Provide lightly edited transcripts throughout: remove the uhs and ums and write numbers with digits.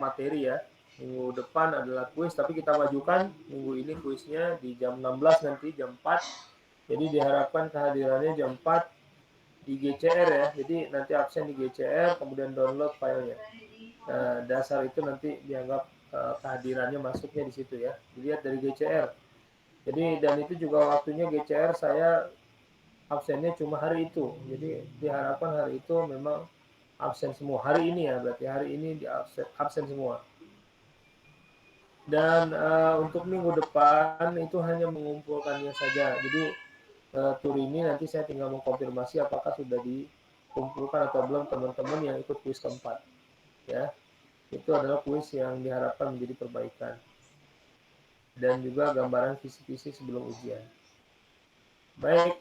materi ya. Minggu depan adalah kuis, tapi kita majukan minggu ini kuisnya di jam 16 nanti, jam 4. Jadi diharapkan kehadirannya jam 4 di GCR ya. Jadi nanti absen di GCR, kemudian download filenya. Nah, dasar itu nanti dianggap kehadirannya masuknya di situ ya. Dilihat dari GCR. Jadi dan itu juga waktunya GCR saya absennya cuma hari itu. Jadi diharapkan hari itu memang absen semua. Hari ini ya, berarti hari ini di absen semua. Dan untuk minggu depan itu hanya mengumpulkannya saja. Jadi tur ini nanti saya tinggal mengkonfirmasi apakah sudah dikumpulkan atau belum teman-teman yang ikut kuis keempat. Ya, itu adalah kuis yang diharapkan menjadi perbaikan. Dan juga gambaran visi-visi sebelum ujian. Baik,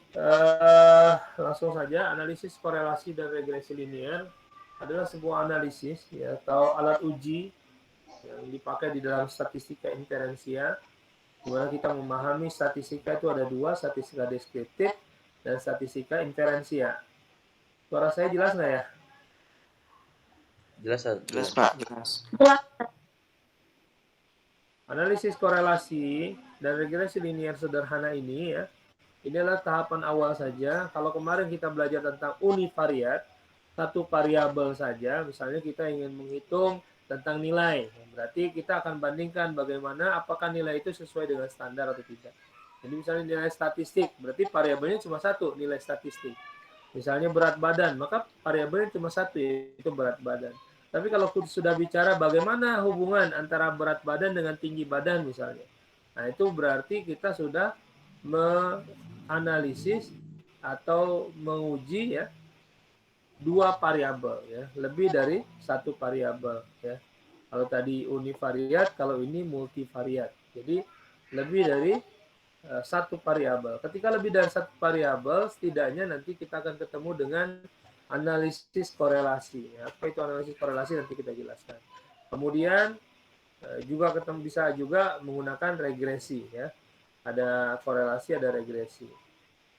langsung saja. Analisis korelasi dan regresi linear adalah sebuah analisis ya, atau alat uji yang dipakai di dalam statistika inferensia, di mana kita memahami statistika itu ada dua, statistika deskriptif dan statistika inferensia. Suara saya jelas nggak ya? Jelas, Jelas Pak, jelas. Analisis korelasi dan regresi linear sederhana ini ya, ini adalah tahapan awal saja. Kalau kemarin kita belajar tentang univariat, satu variabel saja, misalnya kita ingin menghitung tentang nilai, berarti kita akan bandingkan bagaimana apakah nilai itu sesuai dengan standar atau tidak. Jadi misalnya nilai statistik, berarti variabelnya cuma satu, nilai statistik. Misalnya berat badan, maka variabelnya cuma satu, yaitu berat badan. Tapi kalau sudah bicara bagaimana hubungan antara berat badan dengan tinggi badan misalnya, nah itu berarti kita sudah menganalisis atau menguji ya dua variabel ya, lebih dari satu variabel ya. Kalau tadi univariat, kalau ini multivariat. Jadi lebih dari satu variabel. Ketika lebih dari satu variabel, setidaknya nanti kita akan ketemu dengan analisis korelasi. Apa itu analisis korelasi nanti kita jelaskan. Kemudian juga ketemu bisa juga menggunakan regresi ya. Ada korelasi, ada regresi.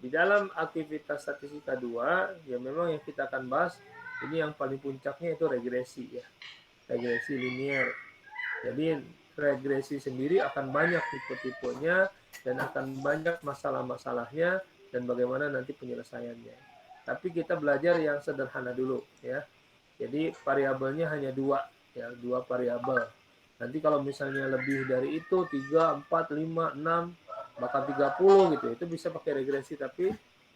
Di dalam aktivitas statistika 2, ya memang yang kita akan bahas ini yang paling puncaknya itu regresi ya. Regresi linear. Jadi regresi sendiri akan banyak tipe-tipenya dan akan banyak masalah-masalahnya dan bagaimana nanti penyelesaiannya. Tapi kita belajar yang sederhana dulu ya. Jadi variabelnya hanya dua ya, dua variabel. Nanti kalau misalnya lebih dari itu 3, 4, 5, 6 bahkan 30 gitu, itu bisa pakai regresi, tapi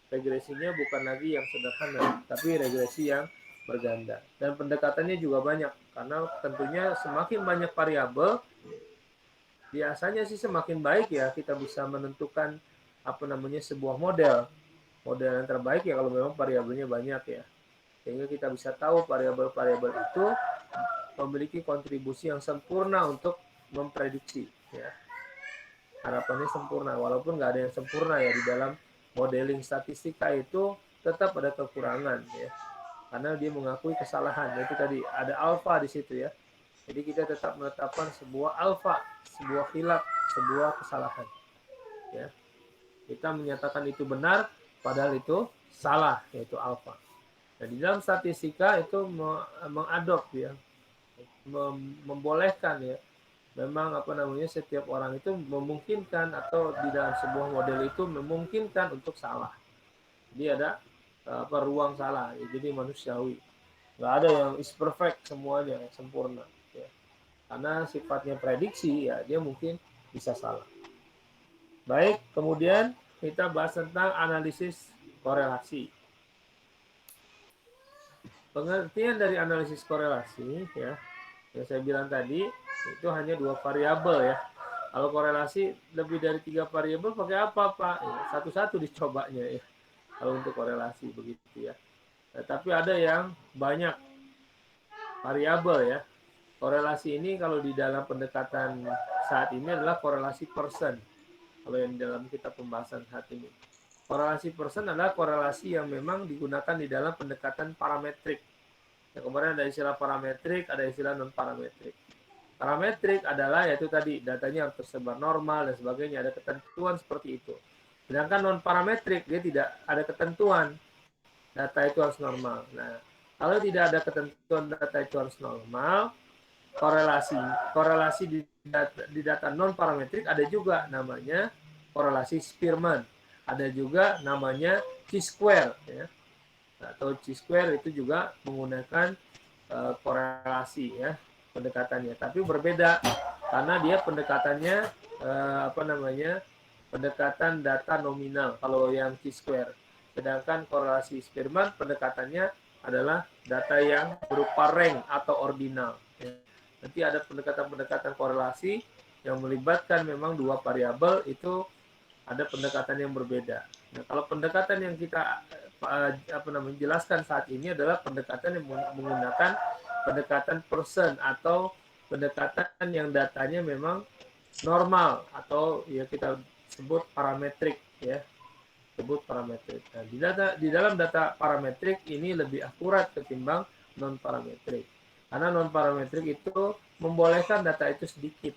regresinya bukan lagi yang sederhana, tapi regresi yang berganda. Dan pendekatannya juga banyak karena tentunya semakin banyak variabel biasanya sih semakin baik ya kita bisa menentukan apa namanya sebuah model yang terbaik ya kalau memang variabelnya banyak ya, sehingga kita bisa tahu variabel-variabel itu memiliki kontribusi yang sempurna untuk memprediksi ya. Harapannya sempurna, walaupun nggak ada yang sempurna ya di dalam modeling statistika, itu tetap ada kekurangan ya, karena dia mengakui kesalahan. Itu tadi ada alfa di situ ya. Jadi kita tetap menetapkan sebuah alfa, sebuah khilaf, sebuah kesalahan. Ya. Kita menyatakan itu benar, padahal itu salah, yaitu alfa. Nah, di dalam statistika itu mengadop ya, membolehkan ya. Memang apa namanya setiap orang itu memungkinkan atau di dalam sebuah model itu memungkinkan untuk salah. Jadi ada ruang salah, ya, jadi manusiawi. Nggak ada yang is perfect semuanya sempurna. Ya. Karena sifatnya prediksi ya dia mungkin bisa salah. Baik, kemudian kita bahas tentang analisis korelasi. Pengertian dari analisis korelasi ya, yang saya bilang tadi itu hanya dua variabel ya. Kalau korelasi lebih dari 3 variabel pakai apa Pak? Ya, satu-satu dicobanya ya. Kalau untuk korelasi begitu ya. Nah, tapi ada yang banyak variabel ya. Korelasi ini kalau di dalam pendekatan saat ini adalah korelasi person. Kalau yang dalam kita pembahasan saat ini. Korelasi person adalah korelasi yang memang digunakan di dalam pendekatan parametrik. Yang kemarin ada istilah parametrik, ada istilah non-parametrik. Parametrik adalah yaitu tadi datanya harus tersebar normal dan sebagainya, ada ketentuan seperti itu. Sedangkan non-parametrik dia tidak ada ketentuan, data itu harus normal. Nah, kalau tidak ada ketentuan data itu harus normal, korelasi di data non parametrik ada juga namanya korelasi Spearman, ada juga namanya chi-square ya, atau chi-square itu juga menggunakan korelasi ya pendekatannya, tapi berbeda karena dia pendekatannya pendekatan data nominal kalau yang chi-square, sedangkan korelasi Spearman pendekatannya adalah data yang berupa rank atau ordinal ya. Nanti ada pendekatan-pendekatan korelasi yang melibatkan memang dua variabel, itu ada pendekatan yang berbeda. Nah, kalau pendekatan yang kita jelaskan saat ini adalah pendekatan yang menggunakan pendekatan person atau pendekatan yang datanya memang normal atau ya kita sebut parametrik ya, sebut parametrik. Nah, di dalam data parametrik ini lebih akurat ketimbang non parametrik. Karena non parametrik itu membolehkan data itu sedikit.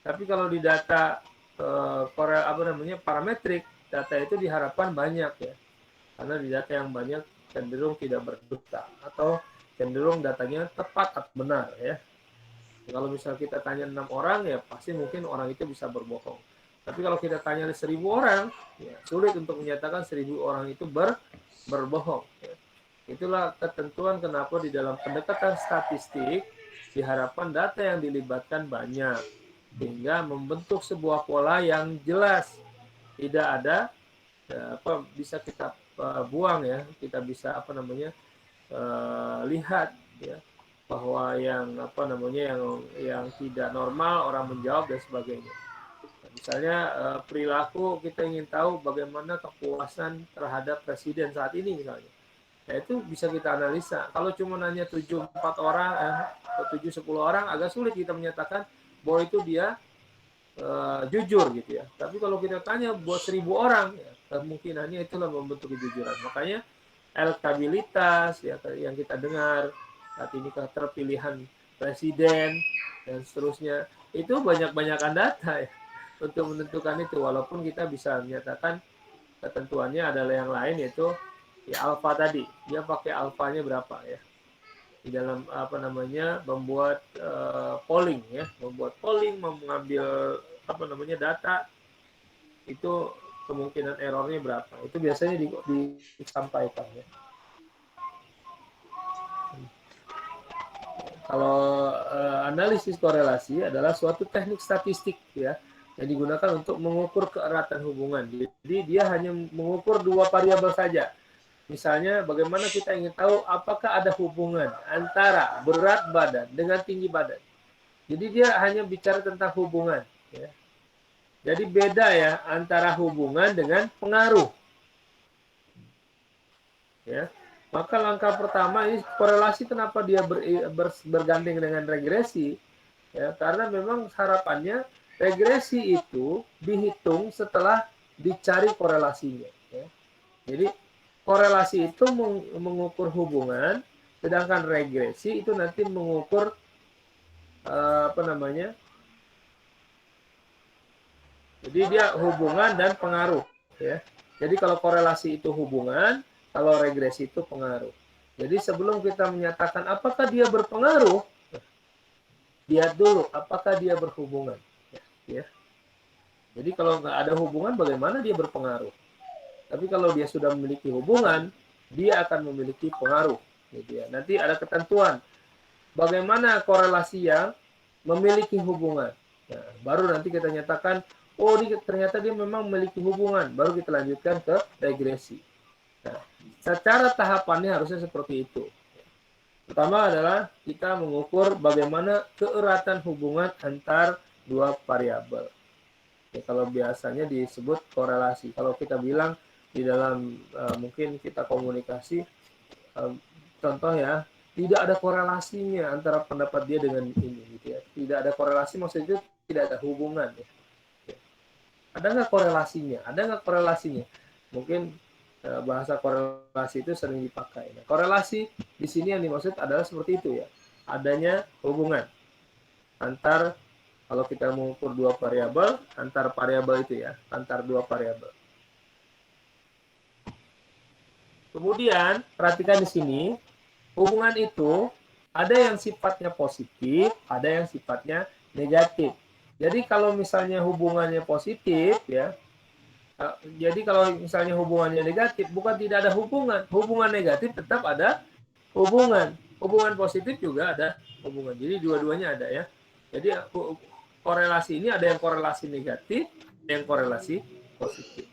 Tapi kalau di data parametrik, data itu diharapkan banyak ya. Karena di data yang banyak cenderung tidak berdusta atau cenderung datanya tepat atau benar ya. Kalau misal kita tanya 6 orang ya pasti mungkin orang itu bisa berbohong. Tapi kalau kita tanya 1.000 orang, ya sulit untuk menyatakan 1.000 orang itu berbohong. Ya. Itulah ketentuan kenapa di dalam pendekatan statistik diharapkan data yang dilibatkan banyak, sehingga membentuk sebuah pola yang jelas, tidak ada bisa kita buang ya, kita bisa lihat ya bahwa yang yang tidak normal orang menjawab dan sebagainya. Misalnya perilaku, kita ingin tahu bagaimana kepuasan terhadap presiden saat ini misalnya. Nah, itu bisa kita analisa. Kalau cuma nanya 7-4 orang atau 7-10 orang agak sulit kita menyatakan bahwa itu dia jujur gitu ya. Tapi kalau kita tanya buat 1.000 orang ya, kemungkinannya itulah membentuk kejujuran. Makanya elektabilitas ya yang kita dengar saat ini, keterpilihan presiden dan seterusnya, itu banyak-banyakan data ya untuk menentukan itu, walaupun kita bisa menyatakan ketentuannya adalah yang lain, yaitu ya alfa tadi, dia pakai alfanya berapa ya di dalam membuat polling ya, mengambil data, itu kemungkinan errornya berapa, itu biasanya disampaikan ya. Kalau analisis korelasi adalah suatu teknik statistik ya yang digunakan untuk mengukur keeratan hubungan. Jadi dia hanya mengukur dua variabel saja. Misalnya bagaimana kita ingin tahu apakah ada hubungan antara berat badan dengan tinggi badan. Jadi dia hanya bicara tentang hubungan ya. Jadi beda ya antara hubungan dengan pengaruh. Ya. Maka langkah pertama ini korelasi, kenapa dia bergandeng dengan regresi? Ya, karena memang harapannya regresi itu dihitung setelah dicari korelasinya. Ya. Jadi korelasi itu mengukur hubungan, sedangkan regresi itu nanti mengukur jadi dia hubungan dan pengaruh. Ya. Jadi kalau korelasi itu hubungan, kalau regresi itu pengaruh. Jadi sebelum kita menyatakan apakah dia berpengaruh, lihat dulu apakah dia berhubungan. Ya. Jadi kalau nggak ada hubungan, bagaimana dia berpengaruh? Tapi kalau dia sudah memiliki hubungan, dia akan memiliki pengaruh. Gitu ya. Nanti ada ketentuan bagaimana korelasi yang memiliki hubungan. Nah, baru nanti kita nyatakan, oh ternyata dia memang memiliki hubungan. Baru kita lanjutkan ke regresi. Nah, secara tahapannya harusnya seperti itu. Pertama adalah kita mengukur bagaimana keeratan hubungan antar dua variabel. Ya, kalau biasanya disebut korelasi. Kalau kita bilang di dalam mungkin kita komunikasi, contoh ya, tidak ada korelasinya antara pendapat dia dengan ini, gitu ya. Tidak ada korelasi, maksudnya tidak ada hubungan. Ya. Ada nggak korelasinya? Ada nggak korelasinya? Mungkin bahasa korelasi itu sering dipakai. Nah, korelasi di sini yang dimaksud adalah seperti itu ya. Adanya hubungan antar, kalau kita mengukur dua variabel, antar variabel itu ya, antar dua variabel. Kemudian perhatikan di sini, hubungan itu Ada yang sifatnya positif, ada yang sifatnya negatif. Jadi kalau misalnya hubungannya positif ya, jadi kalau misalnya hubungannya negatif, bukan tidak ada hubungan. Hubungan negatif tetap ada hubungan. Hubungan positif juga ada hubungan. Jadi dua-duanya ada ya. Jadi korelasi ini ada yang korelasi negatif, ada yang korelasi positif.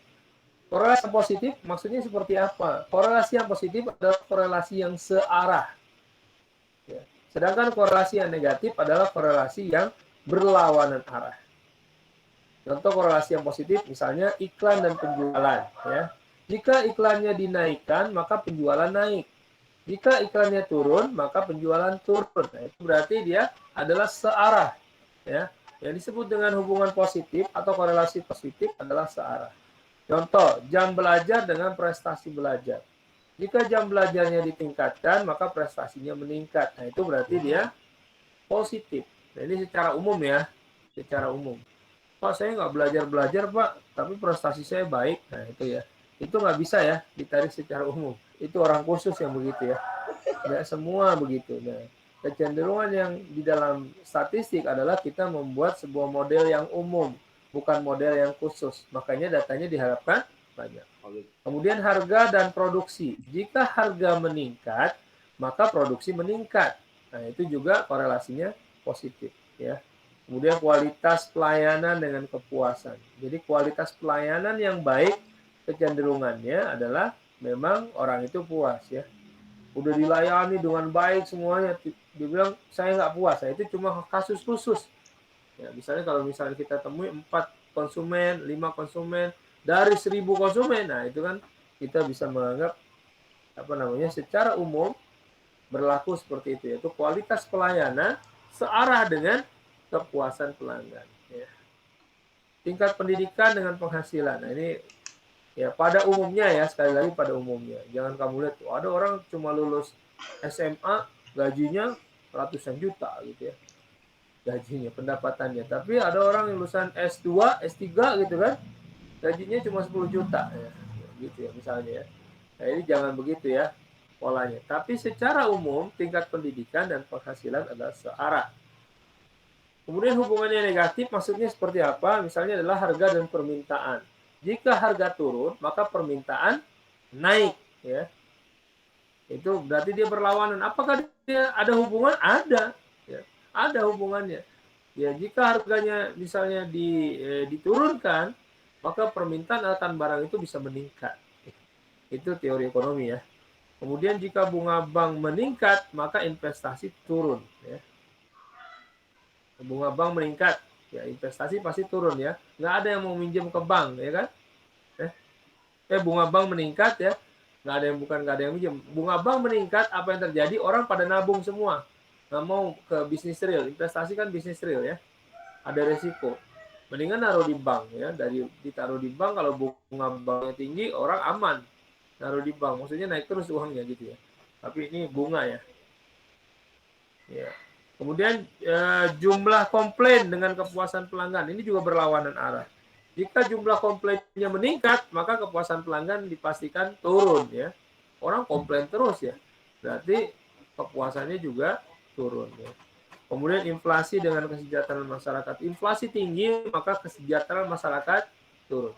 Korelasi positif maksudnya seperti apa? Korelasi yang positif adalah korelasi yang searah. Ya. Sedangkan korelasi yang negatif adalah korelasi yang berlawanan arah. Contoh korelasi yang positif misalnya iklan dan penjualan. Ya. Jika iklannya dinaikkan, maka penjualan naik. Jika iklannya turun, maka penjualan turun. Nah, itu berarti dia adalah searah. Ya. Yang disebut dengan hubungan positif atau korelasi positif adalah searah. Contoh, jam belajar dengan prestasi belajar. Jika jam belajarnya ditingkatkan, maka prestasinya meningkat. Nah, itu berarti dia positif. Nah, ini secara umum ya. Secara umum. Pak, saya nggak belajar-belajar, Pak, tapi prestasi saya baik. Nah, itu ya. Itu nggak bisa ya ditarik secara umum. Itu orang khusus yang begitu ya. Nggak semua begitu. Nah, kecenderungan yang di dalam statistik adalah kita membuat sebuah model yang umum, bukan model yang khusus. Makanya datanya diharapkan banyak. Kemudian harga dan produksi. Jika harga meningkat, maka produksi meningkat. Nah, itu juga korelasinya positif ya. Kemudian kualitas pelayanan dengan kepuasan. Jadi kualitas pelayanan yang baik kecenderungannya adalah memang orang itu puas ya. Udah dilayani dengan baik semuanya, dibilang saya nggak puas. Nah, itu cuma kasus khusus. Ya, misalnya kalau misalnya kita temui 4 konsumen, 5 konsumen dari 1000 konsumen, nah itu kan kita bisa menganggap apa namanya secara umum berlaku seperti itu, yaitu kualitas pelayanan searah dengan kepuasan pelanggan. Ya. Tingkat pendidikan dengan penghasilan. Nah, ini ya pada umumnya ya, sekali lagi pada umumnya. Jangan kamu lihat tuh ada orang cuma lulus SMA gajinya ratusan juta gitu ya. Gajinya, pendapatannya. Tapi ada orang yang lulusan S2, S3 gitu kan, gajinya cuma 10 juta. Ya, gitu ya misalnya ya. Nah ini jangan begitu ya polanya. Tapi secara umum tingkat pendidikan dan penghasilan adalah searah. Kemudian hubungannya negatif maksudnya seperti apa? Misalnya adalah harga dan permintaan. Jika harga turun, maka permintaan naik. Ya. Itu berarti dia berlawanan. Apakah dia ada hubungan? Ada. Ya. Ada hubungannya. Ya, jika harganya misalnya diturunkan, maka permintaan akan barang itu bisa meningkat. Itu teori ekonomi ya. Kemudian jika bunga bank meningkat, maka investasi turun. Ya. Bunga bank meningkat, ya investasi pasti turun ya. Nggak ada yang mau minjem ke bank, ya kan? Bunga bank meningkat ya, nggak ada yang minjem. Bunga bank meningkat, apa yang terjadi? Orang pada nabung semua, nggak mau ke bisnis real. Investasi kan bisnis real ya. Ada resiko. Mendingan naruh di bank ya. Dari ditaruh di bank, kalau bunga banknya tinggi, orang aman. Naruh di bank, maksudnya naik terus uangnya gitu ya. Tapi ini bunga ya. Ya. Kemudian jumlah komplain dengan kepuasan pelanggan ini juga berlawanan arah. Jika jumlah komplainnya meningkat, maka kepuasan pelanggan dipastikan turun ya. Orang komplain terus ya. Berarti kepuasannya juga turun ya. Kemudian inflasi dengan kesejahteraan masyarakat. Inflasi tinggi, maka kesejahteraan masyarakat turun.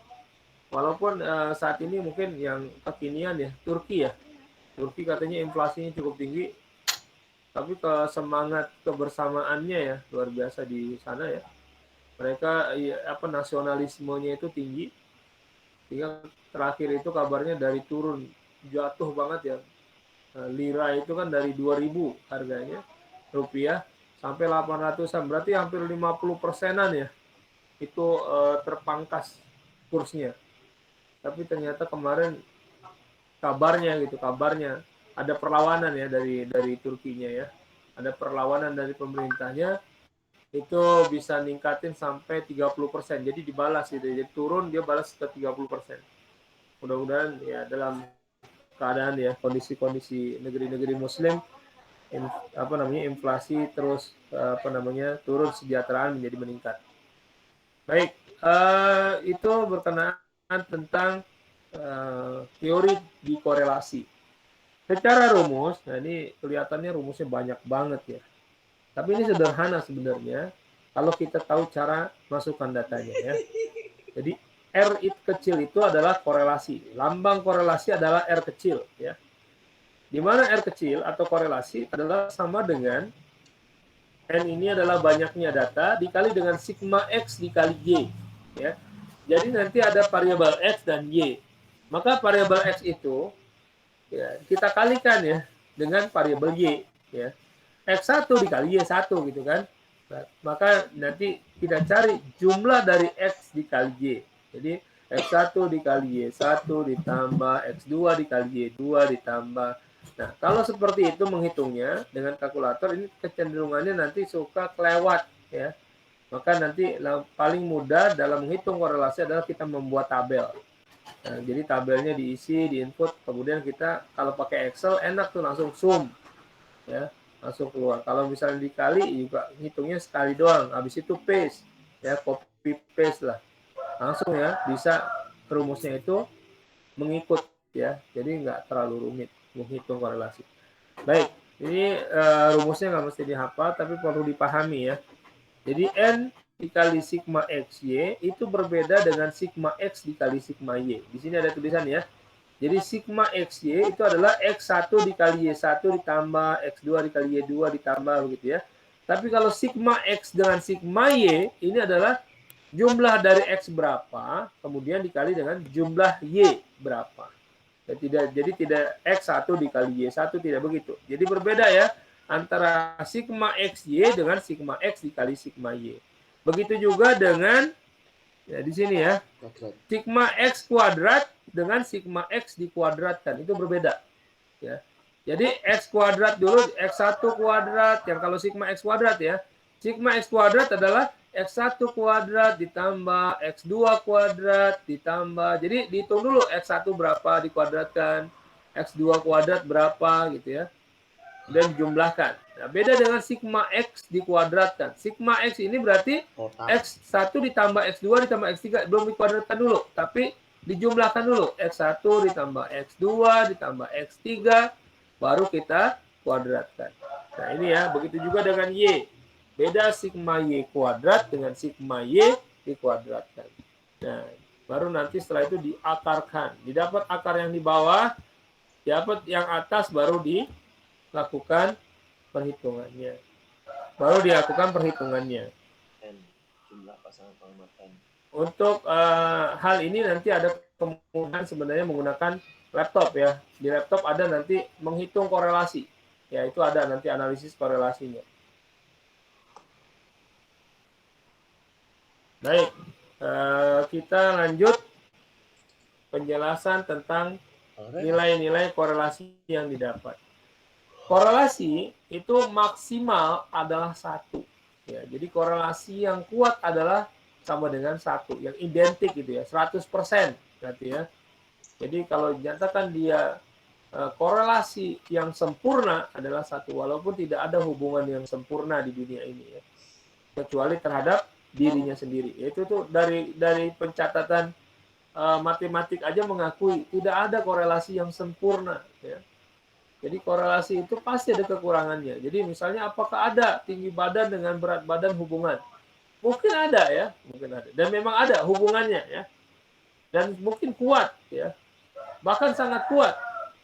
Walaupun saat ini mungkin yang kekinian ya, Turki ya. Turki katanya inflasinya cukup tinggi, tapi semangat kebersamaannya ya luar biasa di sana ya. Mereka nasionalismenya itu tinggi. Sehingga terakhir itu kabarnya dari turun jatuh banget ya. Lira itu kan dari 2000 harganya rupiah sampai 800-an, berarti hampir 50%-an ya. Itu terpangkas kursnya. Tapi ternyata kemarin kabarnya ada perlawanan ya dari Turkinya ya. Ada perlawanan dari pemerintahnya, itu bisa ningkatin sampai 30%. Jadi dibalas gitu. Jadi turun dia balas ke 30%. Mudah-mudahan ya dalam keadaan ya kondisi-kondisi negeri-negeri muslim inflasi terus turun, kesejahteraan menjadi meningkat. Baik, itu berkenaan tentang teori dikorelasi. Secara rumus, nah ini kelihatannya rumusnya banyak banget ya. Tapi ini sederhana sebenarnya kalau kita tahu cara masukkan datanya ya. Jadi R kecil itu adalah korelasi. Lambang korelasi adalah R kecil ya. Di mana R kecil atau korelasi adalah sama dengan N ini adalah banyaknya data dikali dengan sigma X dikali Y ya. Jadi nanti ada variabel X dan Y. Maka variabel X itu ya, kita kalikan ya dengan variabel Y ya. X1 dikali Y1 gitu kan. Nah, maka nanti kita cari jumlah dari X dikali Y. Jadi X1 dikali Y1 ditambah X2 dikali Y2 ditambah. Nah, kalau seperti itu menghitungnya dengan kalkulator ini kecenderungannya nanti suka kelewat ya. Maka nanti paling mudah dalam menghitung korelasi adalah kita membuat tabel. Nah, jadi tabelnya diisi, di input, kemudian kita kalau pakai Excel enak tuh langsung sum, ya langsung keluar. Kalau misalnya dikali juga hitungnya sekali doang, habis itu paste, ya copy paste lah, langsung ya bisa rumusnya itu mengikut ya, jadi nggak terlalu rumit menghitung korelasi. Baik, ini rumusnya nggak mesti dihafal, tapi perlu dipahami ya. Jadi N dikali sigma XY itu berbeda dengan sigma X dikali sigma Y. Di sini ada tulisan ya. Jadi sigma XY itu adalah X1 dikali Y1 ditambah X2 dikali Y2 ditambah begitu ya. Tapi kalau sigma X dengan sigma Y ini adalah jumlah dari X berapa, kemudian dikali dengan jumlah Y berapa. Jadi tidak X1 dikali Y1 tidak begitu. Jadi berbeda ya antara sigma XY dengan sigma X dikali sigma Y. Begitu juga dengan ya di sini ya. Sigma X kuadrat dengan sigma X dikuadratkan itu berbeda ya. Jadi X kuadrat dulu X1 kuadrat yang kalau sigma X kuadrat ya. Sigma X kuadrat adalah X1 kuadrat ditambah X2 kuadrat ditambah. Jadi dihitung dulu X1 berapa dikuadratkan, X2 kuadrat berapa gitu ya. Dan dijumlahkan. Nah, beda dengan sigma X dikuadratkan. Sigma X ini berarti X1 ditambah X2 ditambah X3 belum dikuadratkan dulu, tapi dijumlahkan dulu. X1 ditambah X2 ditambah X3 baru kita kuadratkan. Nah, ini ya, begitu juga dengan Y. Beda sigma Y kuadrat dengan sigma Y dikuadratkan. Nah, baru nanti setelah itu diakarkan. Didapat akar yang di bawah, dapat yang atas baru dilakukan perhitungannya. Baru dilakukan perhitungannya. Jumlah pasangan pengamatan. Untuk hal ini nanti ada kemudahan sebenarnya menggunakan laptop ya. Di laptop ada nanti menghitung korelasi. Ya, itu ada nanti analisis korelasinya. Baik, kita lanjut penjelasan tentang nilai-nilai korelasi yang didapat. Korelasi itu maksimal adalah 1. Ya, jadi korelasi yang kuat adalah sama dengan 1, yang identik gitu ya, 100% berarti ya. Jadi kalau dinyatakan dia korelasi yang sempurna adalah 1, walaupun tidak ada hubungan yang sempurna di dunia ini ya, kecuali terhadap dirinya sendiri. Itu tuh dari pencatatan matematik aja mengakui tidak ada korelasi yang sempurna ya. Jadi korelasi itu pasti ada kekurangannya. Jadi misalnya apakah ada tinggi badan dengan berat badan hubungan? Mungkin ada ya, mungkin ada. Dan memang ada hubungannya ya. Dan mungkin kuat ya. Bahkan sangat kuat.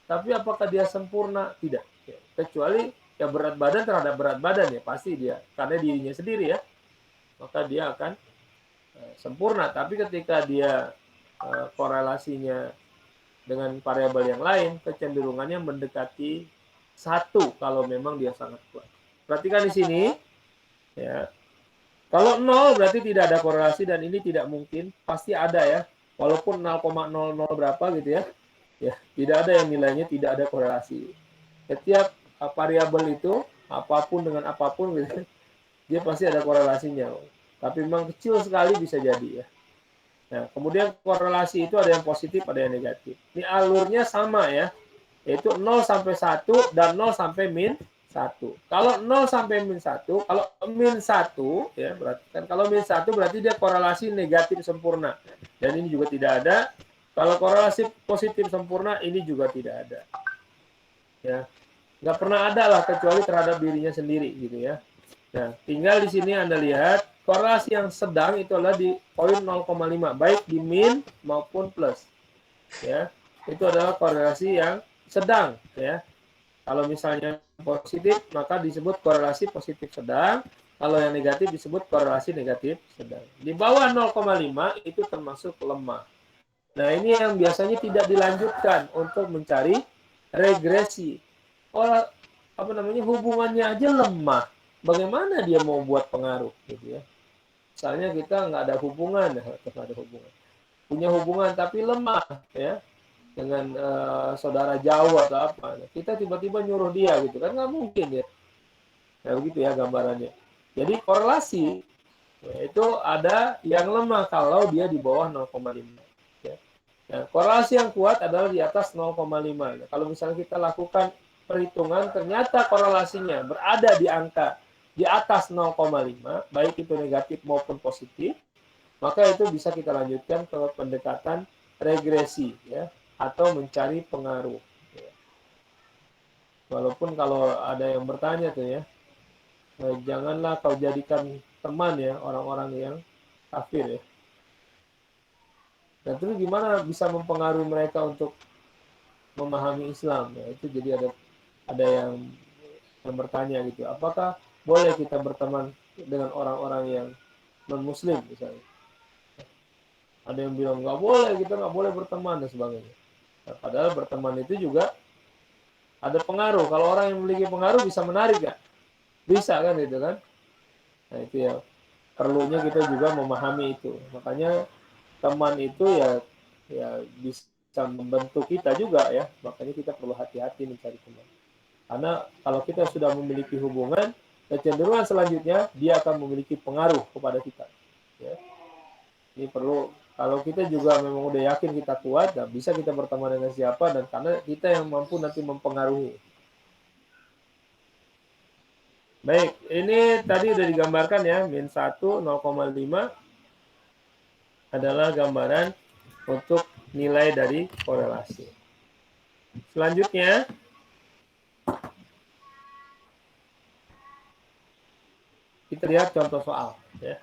Tapi apakah dia sempurna? Tidak. Ya. Kecuali ya berat badan terhadap berat badan ya pasti dia karena dirinya sendiri ya. Maka dia akan sempurna. Tapi ketika dia korelasinya dengan variabel yang lain, kecenderungannya mendekati 1 kalau memang dia sangat kuat. Perhatikan di sini, ya. Kalau 0 berarti tidak ada korelasi dan ini tidak mungkin, pasti ada ya. Walaupun 0,00 berapa gitu ya. Ya, tidak ada yang nilainya tidak ada korelasi. Setiap variabel itu apapun dengan apapun gitu, dia pasti ada korelasinya. Tapi memang kecil sekali bisa jadi ya. Nah, kemudian korelasi itu ada yang positif, ada yang negatif. Ini alurnya sama ya, yaitu 0 sampai 1 dan 0 sampai min 1. Kalau 0 sampai min 1, kalau min 1 ya berarti kan kalau min 1 berarti dia korelasi negatif sempurna. Dan ini juga tidak ada. Kalau korelasi positif sempurna ini juga tidak ada. Ya, nggak pernah ada lah kecuali terhadap dirinya sendiri gitu ya. Nah, tinggal di sini Anda lihat korelasi yang sedang itu adalah di poin 0,5 baik di min maupun plus. Ya, itu adalah korelasi yang sedang ya. Kalau misalnya positif maka disebut korelasi positif sedang. Kalau yang negatif disebut korelasi negatif sedang. Di bawah 0,5 itu termasuk lemah. Nah, ini yang biasanya tidak dilanjutkan untuk mencari regresi. Orang apa namanya hubungannya aja lemah. Bagaimana dia mau buat pengaruh gitu ya? Misalnya kita nggak ada hubungan, nggak ada hubungan. Punya hubungan tapi lemah ya dengan saudara jauh atau apa. Nah, kita tiba-tiba nyuruh dia gitu kan nggak mungkin ya. Nah, begitu ya gambarannya. Jadi korelasi ya, itu ada yang lemah kalau dia di bawah 0,5. Ya. Nah, korelasi yang kuat adalah di atas 0,5. Nah, kalau misalnya kita lakukan perhitungan, ternyata korelasinya berada di angka di atas 0,5, baik itu negatif maupun positif, maka itu bisa kita lanjutkan ke pendekatan regresi, ya, atau mencari pengaruh. Ya. Walaupun kalau ada yang bertanya tuh ya, janganlah kau jadikan teman ya orang-orang yang kafir ya. Dan terus gimana bisa mempengaruhi mereka untuk memahami Islam? Ya, itu jadi ada yang bertanya gitu. Apakah boleh kita berteman dengan orang-orang yang non-Muslim misalnya? Ada yang bilang nggak boleh, kita nggak boleh berteman dan sebagainya. Nah, padahal berteman itu juga ada pengaruh. Kalau orang yang memiliki pengaruh bisa menarik ya, bisa kan itu kan? Nah itu ya perlunya kita juga memahami itu. Makanya teman itu ya bisa membentuk kita juga ya. Makanya kita perlu hati-hati mencari teman. Karena kalau kita sudah memiliki hubungan, kecenderungan selanjutnya dia akan memiliki pengaruh kepada kita. Ya. Ini perlu, kalau kita juga memang udah yakin kita kuat, nah bisa kita berteman dengan siapa, dan karena kita yang mampu nanti mempengaruhi. Baik, ini tadi sudah digambarkan ya, min 1, 0,5 adalah gambaran untuk nilai dari korelasi. Selanjutnya, kita lihat contoh soal. Ya.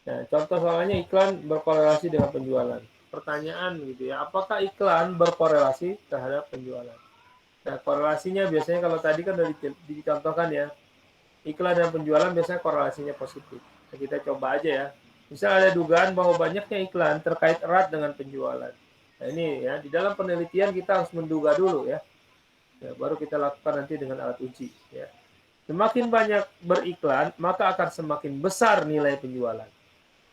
Nah, contoh soalnya iklan berkorelasi dengan penjualan. Pertanyaan gitu ya, apakah iklan berkorelasi terhadap penjualan? Nah, korelasinya biasanya kalau tadi kan sudah dicontohkan ya, iklan dan penjualan biasanya korelasinya positif. Nah, kita coba aja ya. Misal ada dugaan bahwa banyaknya iklan terkait erat dengan penjualan. Nah, ini ya, di dalam penelitian kita harus menduga dulu ya. Ya, baru kita lakukan nanti dengan alat uji ya. Semakin banyak beriklan, maka akan semakin besar nilai penjualan.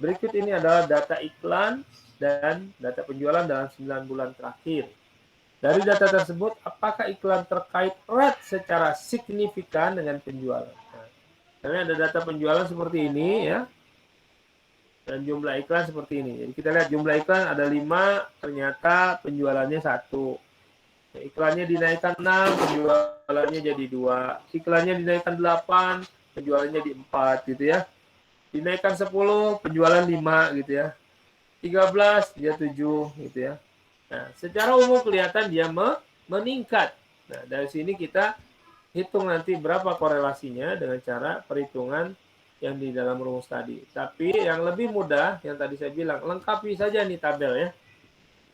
Berikut ini adalah data iklan dan data penjualan dalam 9 bulan terakhir. Dari data tersebut, apakah iklan terkait erat secara signifikan dengan penjualan? Nah, karena ada data penjualan seperti ini ya, dan jumlah iklan seperti ini. Jadi kita lihat jumlah iklan ada 5, ternyata penjualannya 1. Iklannya dinaikkan 6, penjualannya jadi 2. Iklannya dinaikkan 8, penjualannya jadi 4 gitu ya. Dinaikkan 10, penjualan 5 gitu ya. 13, dia 7 gitu ya. Nah, secara umum kelihatan dia meningkat. Nah, dari sini kita hitung nanti berapa korelasinya dengan cara perhitungan yang di dalam rumus tadi. Tapi yang lebih mudah, yang tadi saya bilang, lengkapi saja nih tabel ya.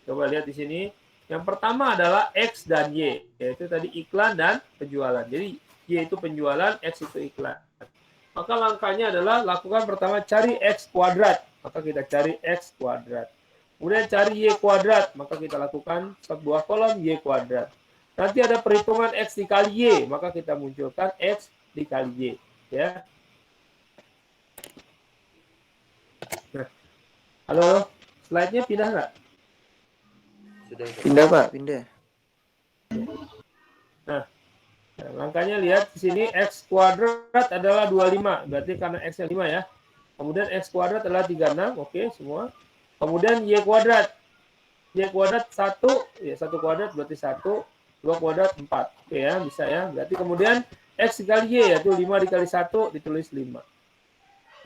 Coba lihat di sini. Yang pertama adalah X dan Y, yaitu tadi iklan dan penjualan. Jadi Y itu penjualan, X itu iklan. Maka langkahnya adalah lakukan pertama cari X kuadrat. Maka kita cari X kuadrat. Kemudian cari Y kuadrat. Maka kita lakukan sebuah kolom Y kuadrat. Nanti ada perhitungan X dikali Y. Maka kita munculkan X dikali Y. Ya. Nah, halo, slide-nya pindah nggak? Sudah. Pindah Pak, pindah. Nah, langkahnya lihat di sini X kuadrat adalah 25. Berarti karena X-nya 5 ya. Kemudian X kuadrat adalah 36. Oke, semua. Kemudian Y kuadrat. Y kuadrat 1. Ya, 1 kuadrat berarti 1. 2 kuadrat 4. Oke ya, bisa ya. Berarti kemudian X dikali Y, yaitu 5 dikali 1 ditulis 5.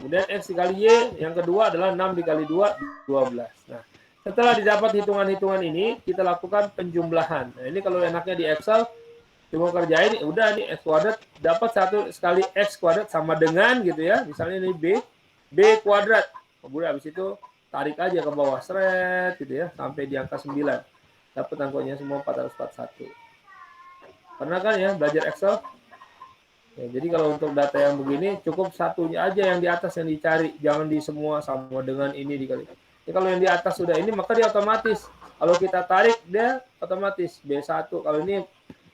Kemudian X dikali Y, yang kedua adalah 6 dikali 2, 12. Nah, setelah didapat hitungan-hitungan ini, kita lakukan penjumlahan. Nah, ini kalau enaknya di Excel, Cuma kerjain, udah nih X kuadrat dapat 1 kali X kuadrat sama dengan gitu ya. Misalnya ini B kuadrat. Kemudian habis itu tarik aja ke bawah seret gitu ya sampai di angka 9. Dapat angkanya semua 441. Pernah kan ya belajar Excel? Ya, jadi kalau untuk data yang begini cukup satunya aja yang di atas yang dicari, jangan di semua sama dengan ini dikali. Jadi kalau yang di atas sudah ini maka dia otomatis. Kalau kita tarik dia otomatis B1. Kalau ini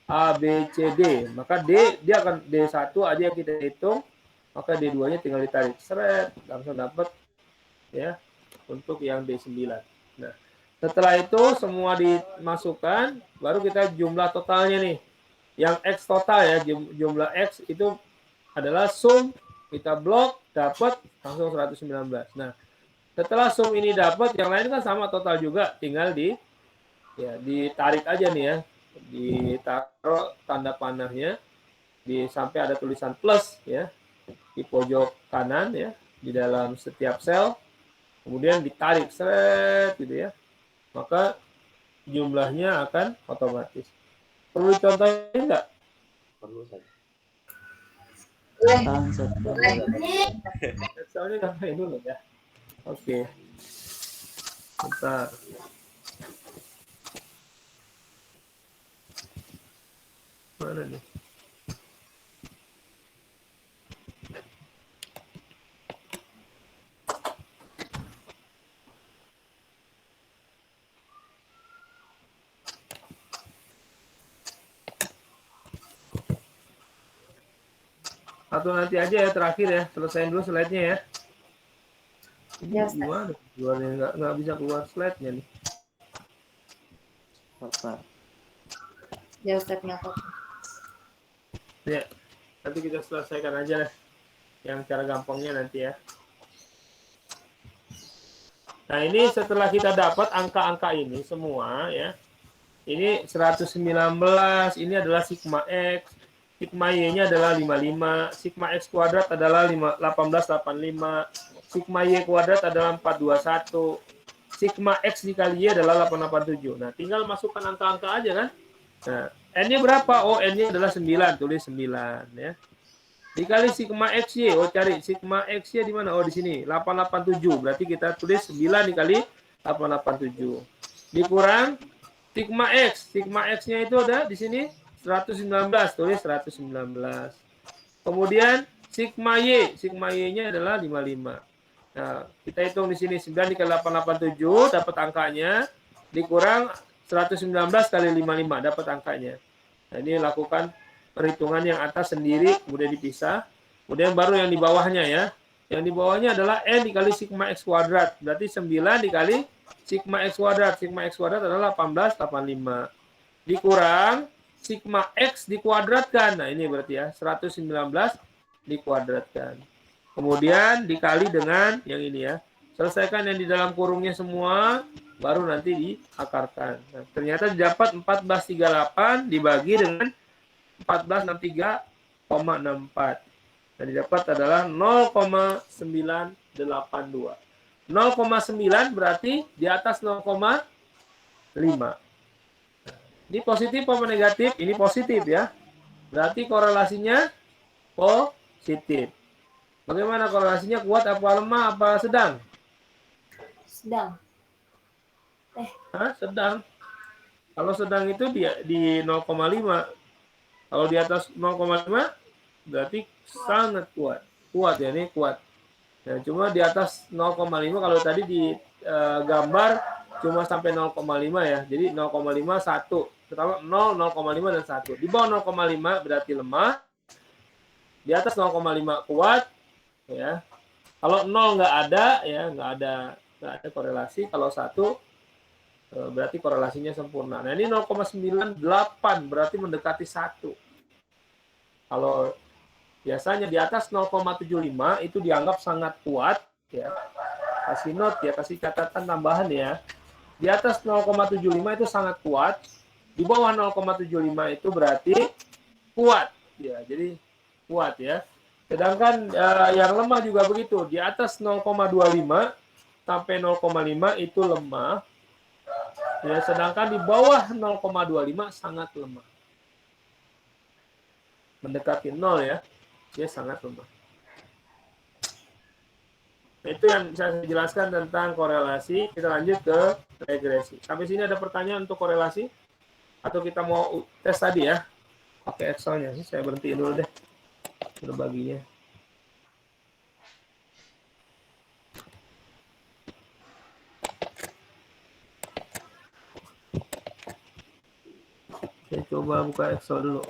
A, B, C, D, maka D dia akan D1 aja yang kita hitung, maka D2-nya tinggal ditarik. Seret, langsung dapat ya untuk yang D9. Nah, setelah itu semua dimasukkan, baru kita jumlah totalnya nih. Yang X total ya, jumlah X itu adalah sum, kita blok, dapat langsung 119. Nah, setelah sum ini dapat, yang lain kan sama total juga, tinggal ditarik aja nih ya, ditaruh tanda panahnya, sampai ada tulisan plus ya, di pojok kanan ya, di dalam setiap sel, kemudian ditarik seret gitu ya, maka jumlahnya akan otomatis. Perlu dicontohin nggak? Perlu saja. Soalnya contohin dulu ya. Oke. Bentar. Mana nih? Atau nanti aja ya terakhir ya, selesaiin dulu slide-nya ya. Ini gimana? Keluarnya nggak bisa keluar slide-nya nih. Apa? Ya Ustaz, nggak apa-apa. Ya, nanti kita selesaikan aja lah. Yang cara gampangnya nanti ya. Nah ini setelah kita dapat angka-angka ini semua ya. Ini 119, ini adalah sigma X. Sigma Y-nya adalah 55, sigma X kuadrat adalah 1885, sigma Y kuadrat adalah 421, sigma X dikali Y adalah 887. Nah, tinggal masukkan angka-angka aja kan. Nah, N-nya berapa? Oh, N-nya adalah 9, tulis 9 ya. Dikali sigma XY, oh cari sigma XY di mana? Oh, di sini, 887. Berarti kita tulis 9 dikali 887. Dikurang sigma X-nya itu ada di sini 119, tulis 119. Kemudian sigma Y-nya adalah 55. Nah, kita hitung di sini 9 dikali 887 dapat angkanya, dikurang 119 kali 55 dapat angkanya. Nah, ini lakukan perhitungan yang atas sendiri, kemudian dipisah. Kemudian baru yang di bawahnya ya. Yang di bawahnya adalah N dikali sigma X kuadrat. Berarti 9 dikali sigma X kuadrat. Sigma X kuadrat adalah 1885. Dikurang sigma X dikuadratkan. Nah, ini berarti ya 119 dikuadratkan. Kemudian dikali dengan yang ini ya. Selesaikan yang di dalam kurungnya semua, baru nanti diakarkan. Nah, ternyata didapat 1438 dibagi dengan 1463,64. Dan didapat adalah 0,982. 0,9 berarti di atas 0,5. Ini positif apa negatif? Ini positif ya. Berarti korelasinya positif. Bagaimana korelasinya? Kuat apa lemah apa sedang? Sedang. Sedang. Kalau sedang itu di 0,5. Kalau di atas 0,5 berarti sangat kuat. Kuat ya, ini kuat. Nah, cuma di atas 0,5 kalau tadi di gambar cuma sampai 0,5 ya. Jadi 0,5 1. Pertama 0, 0,5 dan 1. Di bawah 0,5 berarti lemah. Di atas 0,5 kuat ya. Kalau 0 nggak ada ya, nggak ada korelasi. Kalau 1 berarti korelasinya sempurna. Nah, ini 0,98 berarti mendekati 1. Kalau biasanya di atas 0,75 itu dianggap sangat kuat ya. Kasih note ya, kasih catatan tambahan ya. Di atas 0,75 itu sangat kuat. Di bawah 0,75 itu berarti kuat ya. Jadi kuat ya. Sedangkan yang lemah juga begitu. Di atas 0,25 sampai 0,5 itu lemah. Ya, sedangkan di bawah 0,25 sangat lemah. mendekati 0 ya, dia sangat lemah. Nah, itu yang bisa saya jelaskan tentang korelasi. Kita lanjut ke regresi. Sampai sini ada pertanyaan untuk korelasi? Atau kita mau tes tadi ya? Pakai Excel-nya. Saya berhentiin dulu deh berbaginya. Saya coba buka Excel dulu.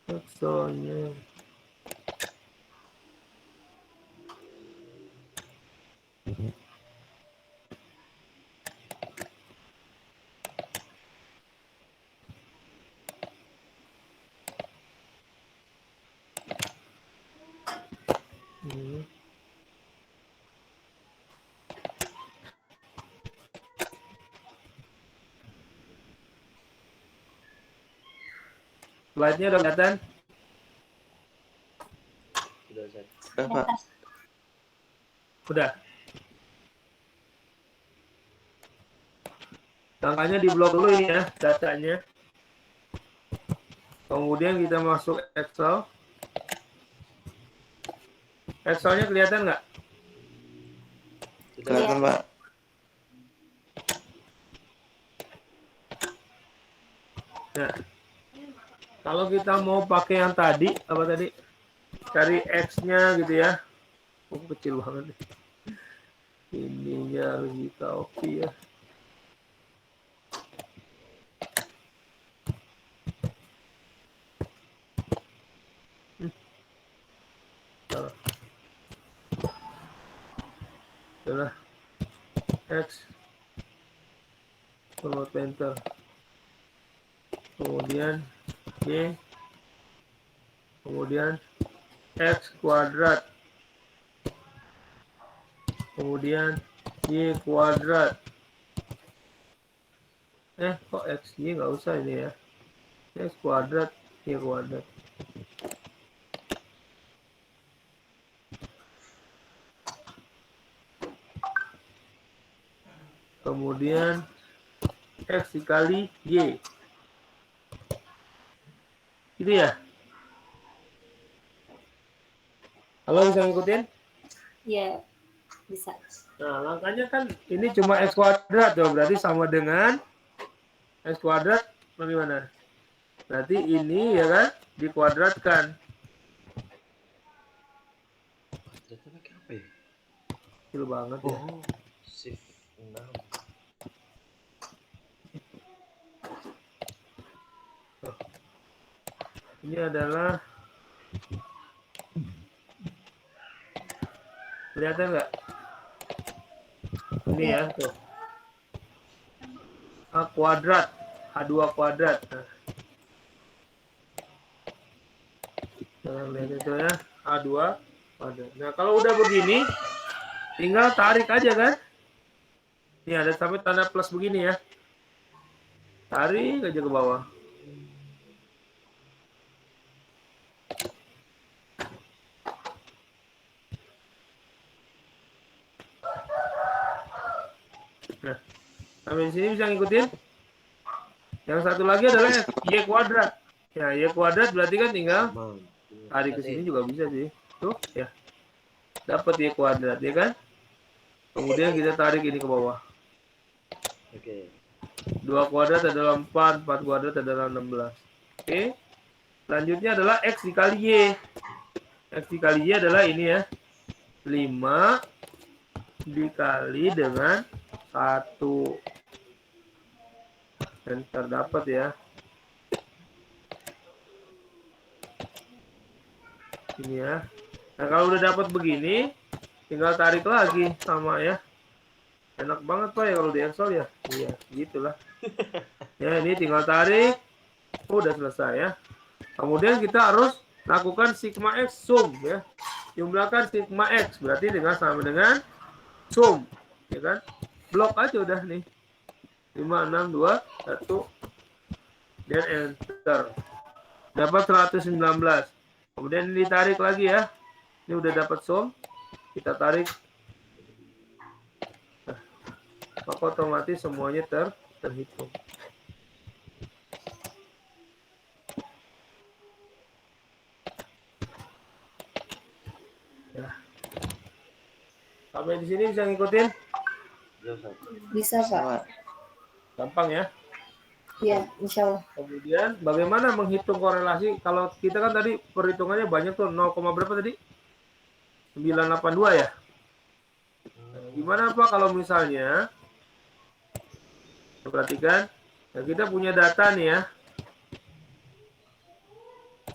Excelnya. Slide-nya udah kelihatan? Sudah, Ustaz. Udah, Pak. Udah. Angkanya di blok dulu ini ya, datanya. Kemudian kita masuk Excel. Excelnya kelihatan nggak? Sudah. Kelihatan, Pak. Nah, kalau kita mau pakai yang tadi, apa tadi? Cari X-nya gitu ya. Oh, kecil banget nih. Ininya harus di copy ya. Salah. Itulah X. Forward enter. Kemudian Y. Kemudian X kuadrat. Kemudian Y kuadrat. Kok X, Y nggak usah ini ya. X kuadrat, Y kuadrat. Kemudian X dikali Y. Gitu ya? Halo, bisa ngikutin? Iya, bisa. Nah, langkahnya kan ini cuma X kuadrat tuh, berarti sama dengan X kuadrat bagaimana? Berarti ini ya kan dikuadratkan. Data pakai apa ya? Kecil banget ya. Oh, shift 6. Ini adalah, kelihatan nggak? Ini ya tuh. A kuadrat, H2 kuadrat. Nah, lihat itu ya, A2 kuadrat. Nah, kalau udah begini, tinggal tarik aja kan? Ini ada sampai tanda plus begini ya. Tarik aja ke bawah. Nah, sampai sini bisa ngikutin. Yang satu lagi adalah Y kuadrat. Ya, Y kuadrat berarti kan tinggal Mam. tarik ke sini juga bisa sih. Tuh, ya. Dapat Y kuadrat, ya kan? Kemudian kita tarik ini ke bawah. Oke. 2 kuadrat adalah 4, 4 kuadrat adalah 16. Oke. Selanjutnya adalah X dikali Y. X dikali Y adalah ini ya. 5 dikali dengan 1. Enter, dapat ya. Ini ya. Nah, kalau udah dapat begini, tinggal tarik lagi sama ya. Enak banget Pak ya kalau di Excel ya. Iya, gitulah. Ya, ini tinggal tarik. Udah selesai ya. Kemudian kita harus lakukan sigma X sum ya. Jumlahkan sigma X berarti dengan sama dengan sum, ya kan? Blok aja udah nih. 5 6 2 1 dan enter. Dapat 119. Kemudian ini ditarik lagi ya. Ini udah dapat sum. Kita tarik maka otomatis semuanya terhitung. Ya. Sampai di sini bisa ngikutin? Bisa, Pak. Gampang ya. Iya, insya Allah. Kemudian bagaimana menghitung korelasi? Kalau kita kan tadi perhitungannya banyak tuh, 0, berapa tadi? 982 ya? Gimana Pak kalau misalnya, perhatikan, ya kita punya data nih ya.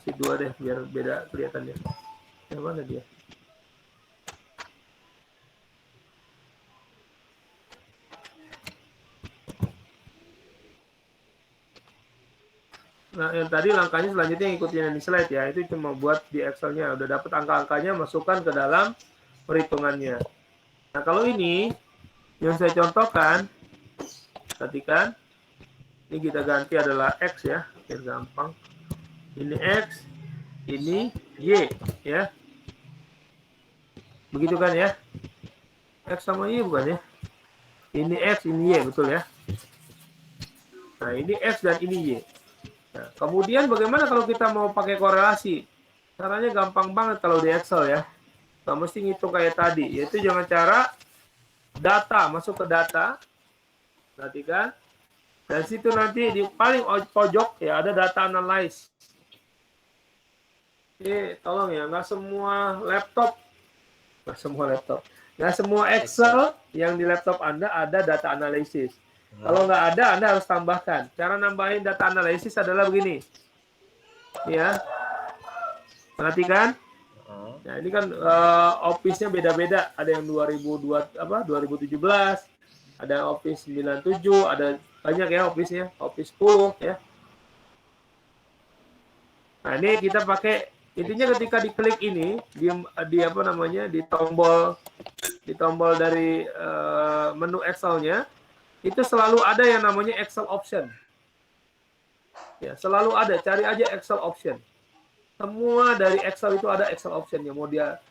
Si 2 deh, biar beda kelihatannya. Yang mana dia? Nah, yang tadi langkahnya selanjutnya ikutin yang di slide ya. Itu cuma buat di Excel-nya. Udah dapat angka-angkanya, masukkan ke dalam perhitungannya. Nah, kalau ini yang saya contohkan, perhatikan. Ini kita ganti adalah X ya, biar gampang. Ini X, ini Y ya. Begitu kan ya? X sama Y bukan ya? Ini X, ini Y, betul ya? Nah, ini X dan ini Y. Nah, kemudian bagaimana kalau kita mau pakai korelasi? Caranya gampang banget kalau di Excel ya. Nggak mesti ngitung kayak tadi. Yaitu dengan cara data, masuk ke data. Perhatikan. Dan situ nanti di paling pojok ya ada data analyze. Tolong ya, nggak semua laptop. Nggak semua Excel yang di laptop Anda ada data analysis. Kalau nggak ada, Anda harus tambahkan. Cara nambahin data analisis adalah begini. Ya. Perhatikan. Nah, ini kan Office-nya beda-beda. Ada yang 2017, ada Office 97, ada banyak ya Office-nya. Office 10 ya. Nah, ini kita pakai, intinya ketika diklik ini, di tombol dari menu Excel-nya, itu selalu ada yang namanya Excel option. Ya, selalu ada. Cari aja Excel option. Semua dari Excel itu ada Excel option-nya. Mau dia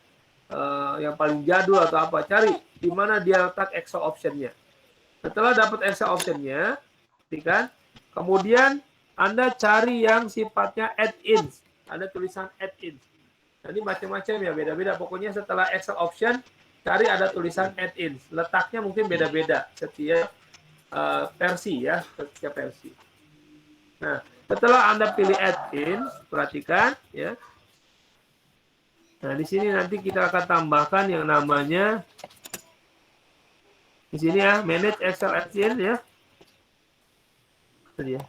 yang paling jadul atau apa, cari di mana dia letak Excel option-nya. Setelah dapat Excel option-nya, kan? Kemudian Anda cari yang sifatnya add-ins. Ada tulisan add-ins. Jadi macam-macam ya, beda-beda. Pokoknya setelah Excel option, cari ada tulisan add-ins. Letaknya mungkin beda-beda setiap versi ya, setiap versi. Nah, setelah Anda pilih add-ins, perhatikan ya. Nah, di sini nanti kita akan tambahkan yang namanya di sini ya, manage Excel add-ins ya. Tadi ya.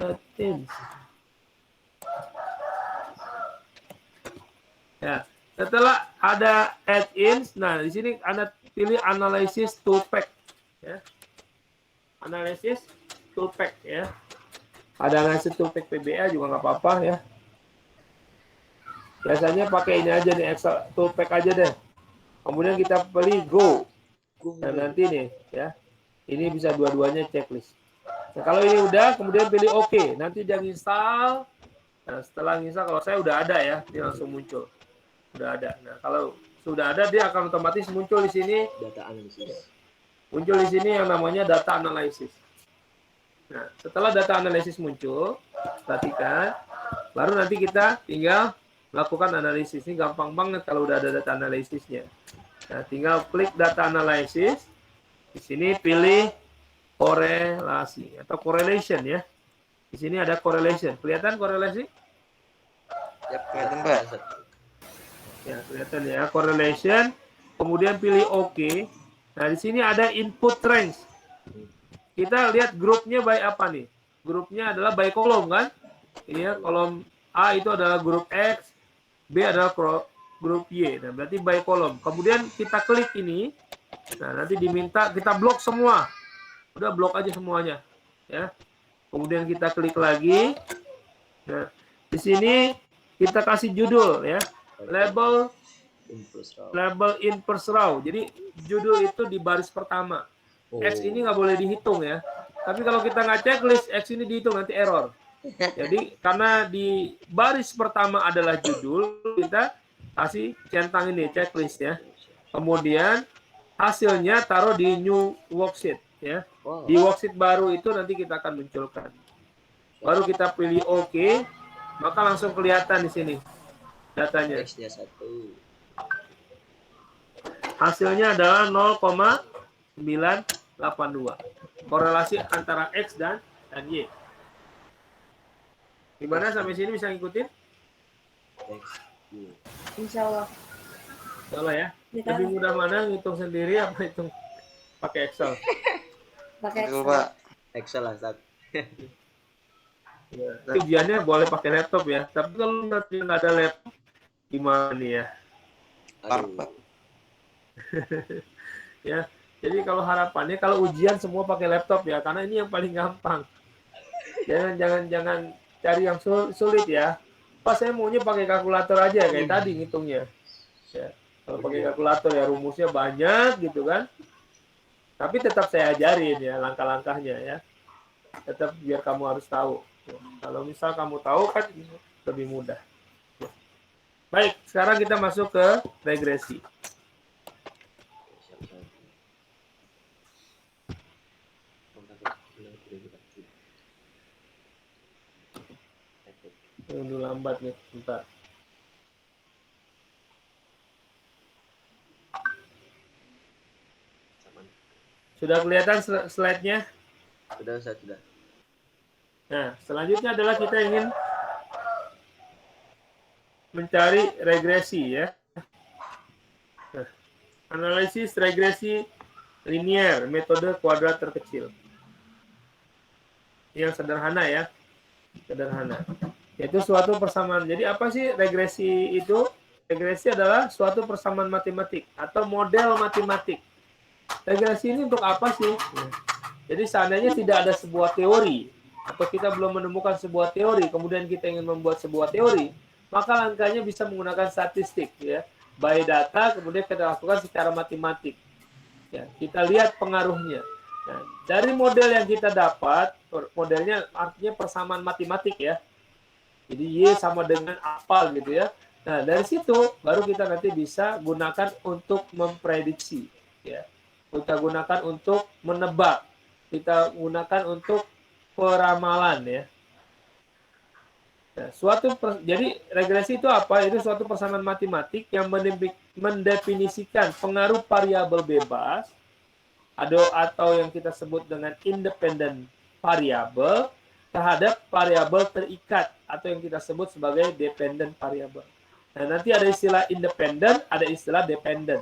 Add-ins. Ya, setelah ada add-ins, nah di sini Anda pilih analysis toolpack. Ya. Analisis toolpack ya. Ada analisis toolpack PBA juga nggak apa-apa ya. Biasanya pakai ini aja nih, Excel toolpack aja deh. Kemudian kita pilih go. Dan nanti nih ya. Ini bisa dua-duanya checklist. Nah, kalau ini udah, kemudian pilih OK. Nanti dia install. Nah, setelah install, kalau saya udah ada ya, dia langsung muncul. Udah ada. Nah, kalau sudah ada, dia akan otomatis muncul di sini. Data analisis. Muncul di sini yang namanya data analysis. Nah, setelah data analysis muncul, perhatikan, baru nanti kita tinggal lakukan analisis. Ini gampang banget kalau udah ada data analisisnya. Nah, tinggal klik data analysis. Di sini pilih korelasi atau correlation ya. Di sini ada correlation. Kelihatan korelasi? Ya, kelihatan Pak. Ya, kelihatan ya, correlation. Kemudian pilih OK. Nah, di sini ada input range. Kita lihat grupnya by apa nih? Grupnya adalah by kolom kan? Iya, kolom A itu adalah grup X, B adalah grup Y. Nah, berarti by kolom. Kemudian kita klik ini. Nah, nanti diminta kita blok semua. Udah blok aja semuanya, ya. Kemudian kita klik lagi. Nah, di sini kita kasih judul ya. Label in first row. Jadi judul itu di baris pertama. X ini nggak boleh dihitung ya. Tapi kalau kita nggak checklist, X ini dihitung nanti error. Jadi karena di baris pertama adalah judul, kita kasih centang ini checklist ya. Kemudian H hasilnya taruh di new worksheet ya. Wow. Di worksheet baru itu nanti kita akan munculkan. Baru kita pilih OK, maka langsung kelihatan di sini datanya. X-nya 1. Hasilnya adalah 0,982. Korelasi antara X dan Y. Gimana sampai sini bisa ngikutin? X, Y. Insya Allah. Salah ya. Kita Lebih mudah mana ngitung sendiri apa hitung pakai Excel? pakai Betul, Excel. Pak. Excel lah, Ustaz. Ya, nanti ujiannya boleh pakai laptop ya. Tapi kalau nanti nggak ada laptop, gimana nih ya? Aduh. Pak. Ya, jadi kalau harapannya kalau ujian semua pakai laptop ya, karena ini yang paling gampang. Jangan cari yang sulit ya. Pas saya maunya pakai kalkulator aja kayak tadi ngitungnya. Ya, kalau pakai kalkulator ya rumusnya banyak gitu kan. Tapi tetap saya ajarin ya langkah-langkahnya ya. Tetap biar kamu harus tahu. Ya, kalau misal kamu tahu kan lebih mudah. Ya. Baik, sekarang kita masuk ke regresi. Tunggu lambat nih, bentar. Sudah kelihatan slide-nya? Sudah, Ustaz, sudah. Nah, selanjutnya adalah kita ingin mencari regresi ya. Nah, analisis regresi linear, metode kuadrat terkecil. Yang sederhana ya. Sederhana. Yaitu suatu persamaan. Jadi apa sih regresi itu? Regresi adalah suatu persamaan matematik atau model matematik. Regresi ini untuk apa sih? Jadi seandainya tidak ada sebuah teori atau kita belum menemukan sebuah teori, kemudian kita ingin membuat sebuah teori, maka langkahnya bisa menggunakan statistik ya. By data kemudian kita lakukan secara matematik. Ya, kita lihat pengaruhnya. Nah, dari model yang kita dapat, modelnya artinya persamaan matematik ya. Jadi Y sama dengan apa gitu ya. Nah, dari situ baru kita nanti bisa gunakan untuk memprediksi ya. Kita gunakan untuk menebak. Kita gunakan untuk peramalan ya. Nah, jadi regresi itu apa? Itu suatu persamaan matematik yang mendefinisikan pengaruh variabel bebas atau yang kita sebut dengan independent variabel terhadap variabel terikat atau yang kita sebut sebagai dependent variabel. Nah, nanti ada istilah independent, ada istilah dependent.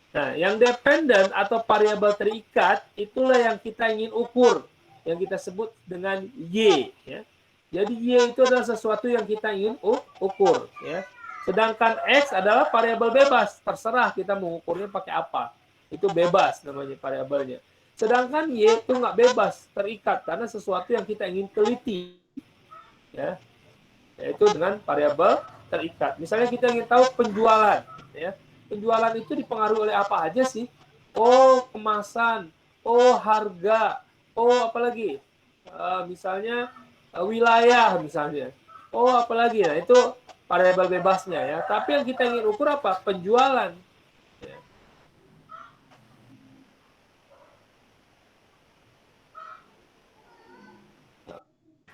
Nah, yang dependent atau variabel terikat itulah yang kita ingin ukur, yang kita sebut dengan Y. Ya. Jadi Y itu adalah sesuatu yang kita ingin ukur. Ya. Sedangkan X adalah variabel bebas, terserah kita mengukurnya pakai apa. Itu bebas namanya variabelnya. Sedangkan Y itu nggak bebas, terikat karena sesuatu yang kita ingin teliti, ya, yaitu dengan variabel terikat. Misalnya kita ingin tahu penjualan, ya, penjualan itu dipengaruhi oleh apa aja sih? Oh, kemasan, oh harga, oh apalagi, misalnya wilayah misalnya, oh apalagi, nah itu variabel bebasnya ya. Tapi yang kita ingin ukur apa? Penjualan. Ya.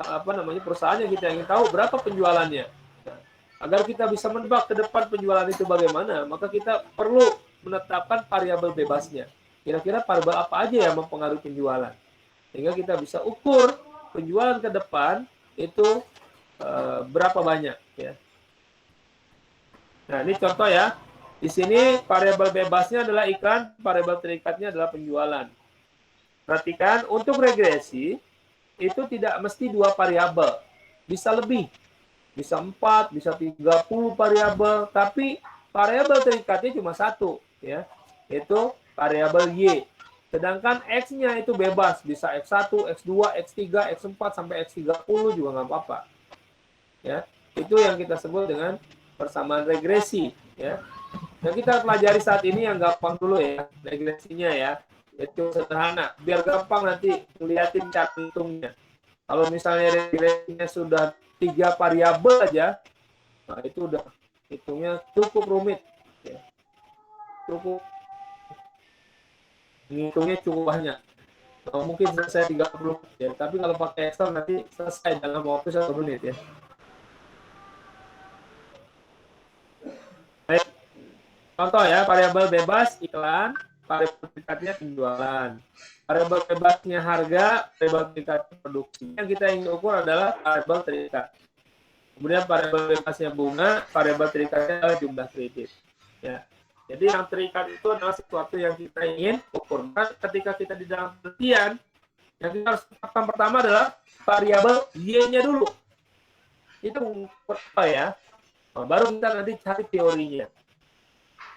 Apa namanya perusahaan yang kita ingin tahu berapa penjualannya. Nah, agar kita bisa menebak ke depan penjualan itu bagaimana, maka kita perlu menetapkan variabel bebasnya. Kira-kira variabel apa aja yang mempengaruhi penjualan, sehingga kita bisa ukur penjualan ke depan itu berapa banyak. Ya. Nah ini contoh ya. Di sini variabel bebasnya adalah iklan, variabel terikatnya adalah penjualan. Perhatikan untuk regresi itu tidak mesti 2 variabel, bisa lebih, bisa 4, bisa 30 variabel, tapi variabel terikatnya cuma 1, ya, yaitu variabel Y. Sedangkan X-nya itu bebas, bisa X1, X2, X3, X4 sampai X30 juga nggak apa-apa. Ya, itu yang kita sebut dengan persamaan regresi. Ya, yang kita pelajari saat ini yang gampang dulu ya, regresinya ya. Itu sederhana, biar gampang nanti ngeliatin cara hitungnya. Kalau misalnya regresinya sudah 3 variabel aja, nah itu udah hitungnya cukup rumit. Ya. Cukup. Ngitungnya cukup banyak. Mungkin selesai 30 menit ya. Tapi kalau pakai Excel nanti selesai dalam waktu 1 menit ya. Baik. Contoh ya, variabel bebas iklan, variabel tingkatnya penjualan. Variabel bebasnya harga, variabel tingkatnya produksi. Yang kita ingin ukur adalah variabel terikat. Kemudian variabel bebasnya bunga, variabel terikatnya adalah jumlah kredit. Ya. Jadi yang terikat itu adalah sesuatu yang kita ingin ukur. Ketika kita di dalam penelitian, yang kita harus tetapkan pertama adalah variabel Y-nya dulu. Itu apa ya? Nah, baru kita nanti cari teorinya.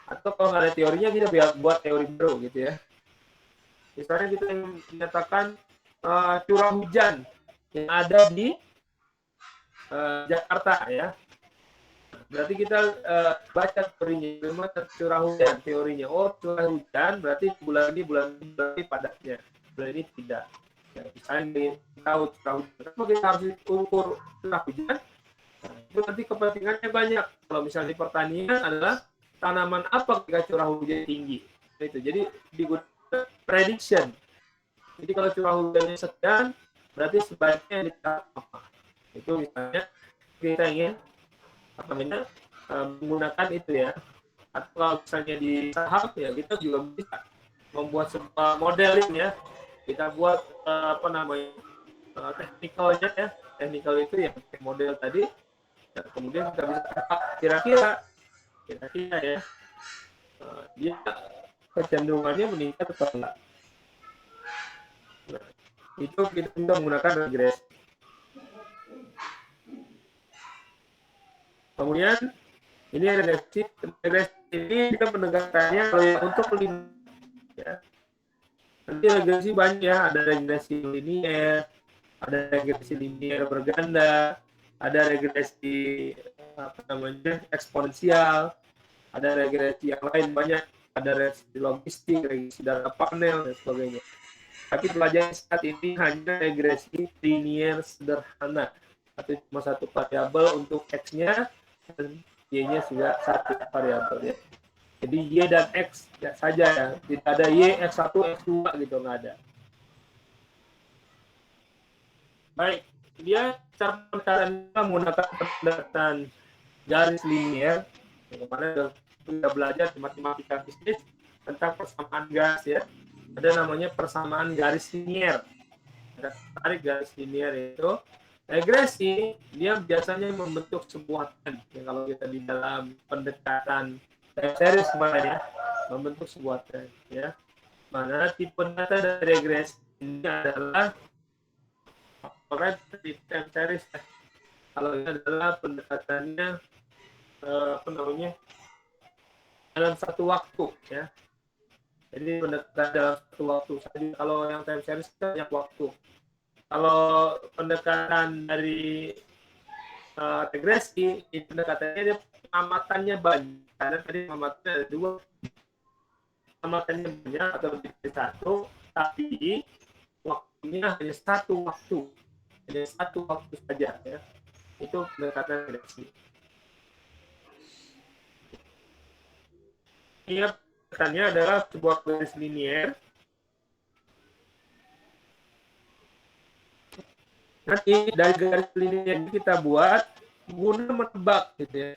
Atau kalau nggak ada teorinya, kita buat teori baru gitu ya. Misalnya kita menyatakan curah hujan yang ada di Jakarta ya. Berarti kita baca teorinya, bagaimana curah hujan teorinya. Oh, curah hujan berarti bulan ini padatnya, bulan ini tidak. Ya, misalnya tahu curah hujan, kenapa kita harus ukur curah hujan? Itu nanti kepentingannya banyak. Kalau misalnya di pertanian adalah tanaman apa ketika curah hujan tinggi. Itu. Jadi digunakan prediction. Jadi kalau curah hujannya sekian, berarti sebaiknya ditanam apa? Itu misalnya kita ingin menggunakan itu ya. Atau kalau misalnya di saham ya kita juga bisa membuat sebuah modeling ya. Kita buat teknikalnya ya. Teknikal itu yang model tadi. Ya, kemudian kita bisa kira-kira ya dia kecenderungannya meningkat atau enggak. Nah, itu kita bisa menggunakan regresi. Kemudian ini regresi ini kita pendekatannya untuk ya. Nanti regresi banyak ya, ada regresi linier, ada regresi linier berganda, ada regresi eksponensial, ada regresi yang lain banyak, ada regresi logistik, regresi data panel dan sebagainya. Tapi pelajaran saat ini hanya regresi linier sederhana, atau cuma satu variabel untuk x-nya dan y-nya juga satu variabel ya. Jadi y dan x ya saja ya, tidak ada y, x1, x2 gitu, nggak ada. Baik, dia cara pendekatan menggunakan pendekatan garis linier. Kemarin sudah belajar di matematika bisnis tentang persamaan garis ya. Ada namanya persamaan garis linier. Tarik garis linier itu. Regresi dia biasanya membentuk sebuah tren. Ya, kalau kita di dalam pendekatan time series kemarin ya, membentuk sebuah tren ya. Mana tipe data dari regresi ini adalah time series ya. Kalau ini adalah pendekatannya dalam satu waktu ya. Jadi pendekatan dalam satu waktu saja. Kalau yang time series banyak waktu. Kalau pendekatan dari regresi, pendekatannya dia pengamatannya banyak. Karena tadi pengamatannya ada 2. Pengamatannya banyak atau lebih dari 1, tapi waktunya hanya satu waktu. Hanya satu waktu saja ya. Itu pendekatan regresi. Ini pendekatannya adalah sebuah garis linier. Nanti dari garis linier ini kita buat guna menebak gitu ya.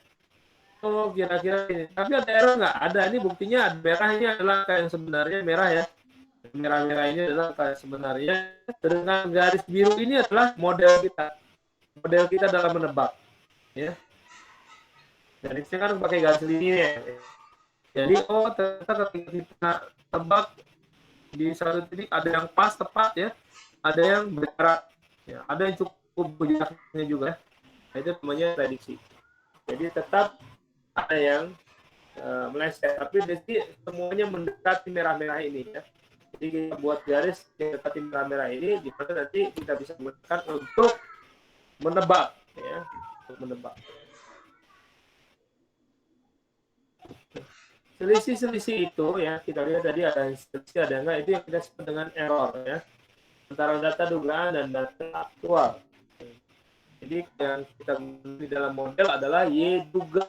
Oh kira-kira ini. Tapi ada error nggak? Ada. Ini buktinya merah ini adalah angka yang sebenarnya merah ya. Merah-merah ini adalah angka yang sebenarnya. Dengan garis biru ini adalah model kita. Model kita dalam menebak. Ya. Dan ini kan pakai garis linier. Jadi ternyata ketika kita tebak di satu titik ada yang pas tepat ya. Ada yang bergerak. Ya, ada yang cukup jaraknya juga, nah, itu namanya prediksi. Jadi tetap ada yang meleset, tapi semuanya mendekati merah-merah ini ya. Jadi kita buat garis mendekati merah-merah ini, di mana nanti kita bisa menggunakan untuk menebak, ya, untuk menebak. Selisih-selisih itu ya kita lihat tadi ada selisih ada enggak, itu yang kita sebut dengan error ya. Antara data dugaan dan data aktual. Jadi yang kita gunakan di dalam model adalah Y duga.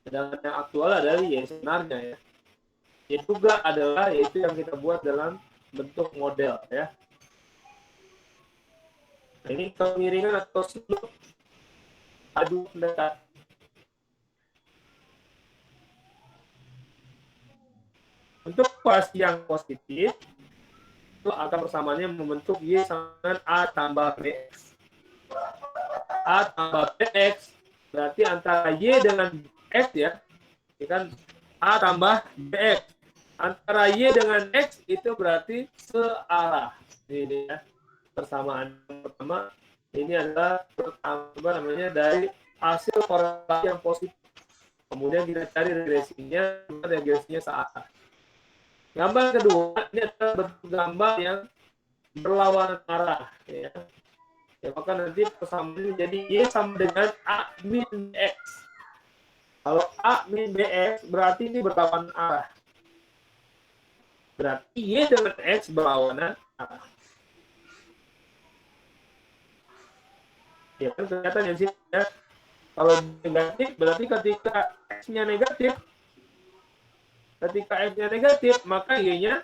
Sedangkan yang aktual adalah Y sebenarnya ya. Y juga adalah yaitu yang kita buat dalam bentuk model ya. Nah, ini kemiringan atau slope adu pendekat. Untuk kuasi yang positif itu akan persamaannya membentuk Y sama dengan A tambah BX. A tambah BX berarti antara Y dengan X ya. Ini kan A tambah BX. Antara Y dengan X itu berarti searah. Ini ya. Persamaan pertama ini adalah apa namanya dari hasil korelasi yang positif. Kemudian kita cari regresinya searah. Gambar kedua ini adalah bentuk gambar yang berlawanan arah. Ya. Ya, maka nanti persamaan menjadi Y sama dengan A min BX. Kalau A min BX berarti ini berlawanan arah. Berarti Y dengan X berlawanan arah. Ya kan kelihatan ya sih ya. Kalau negatif berarti ketika X-nya negatif, maka Y-nya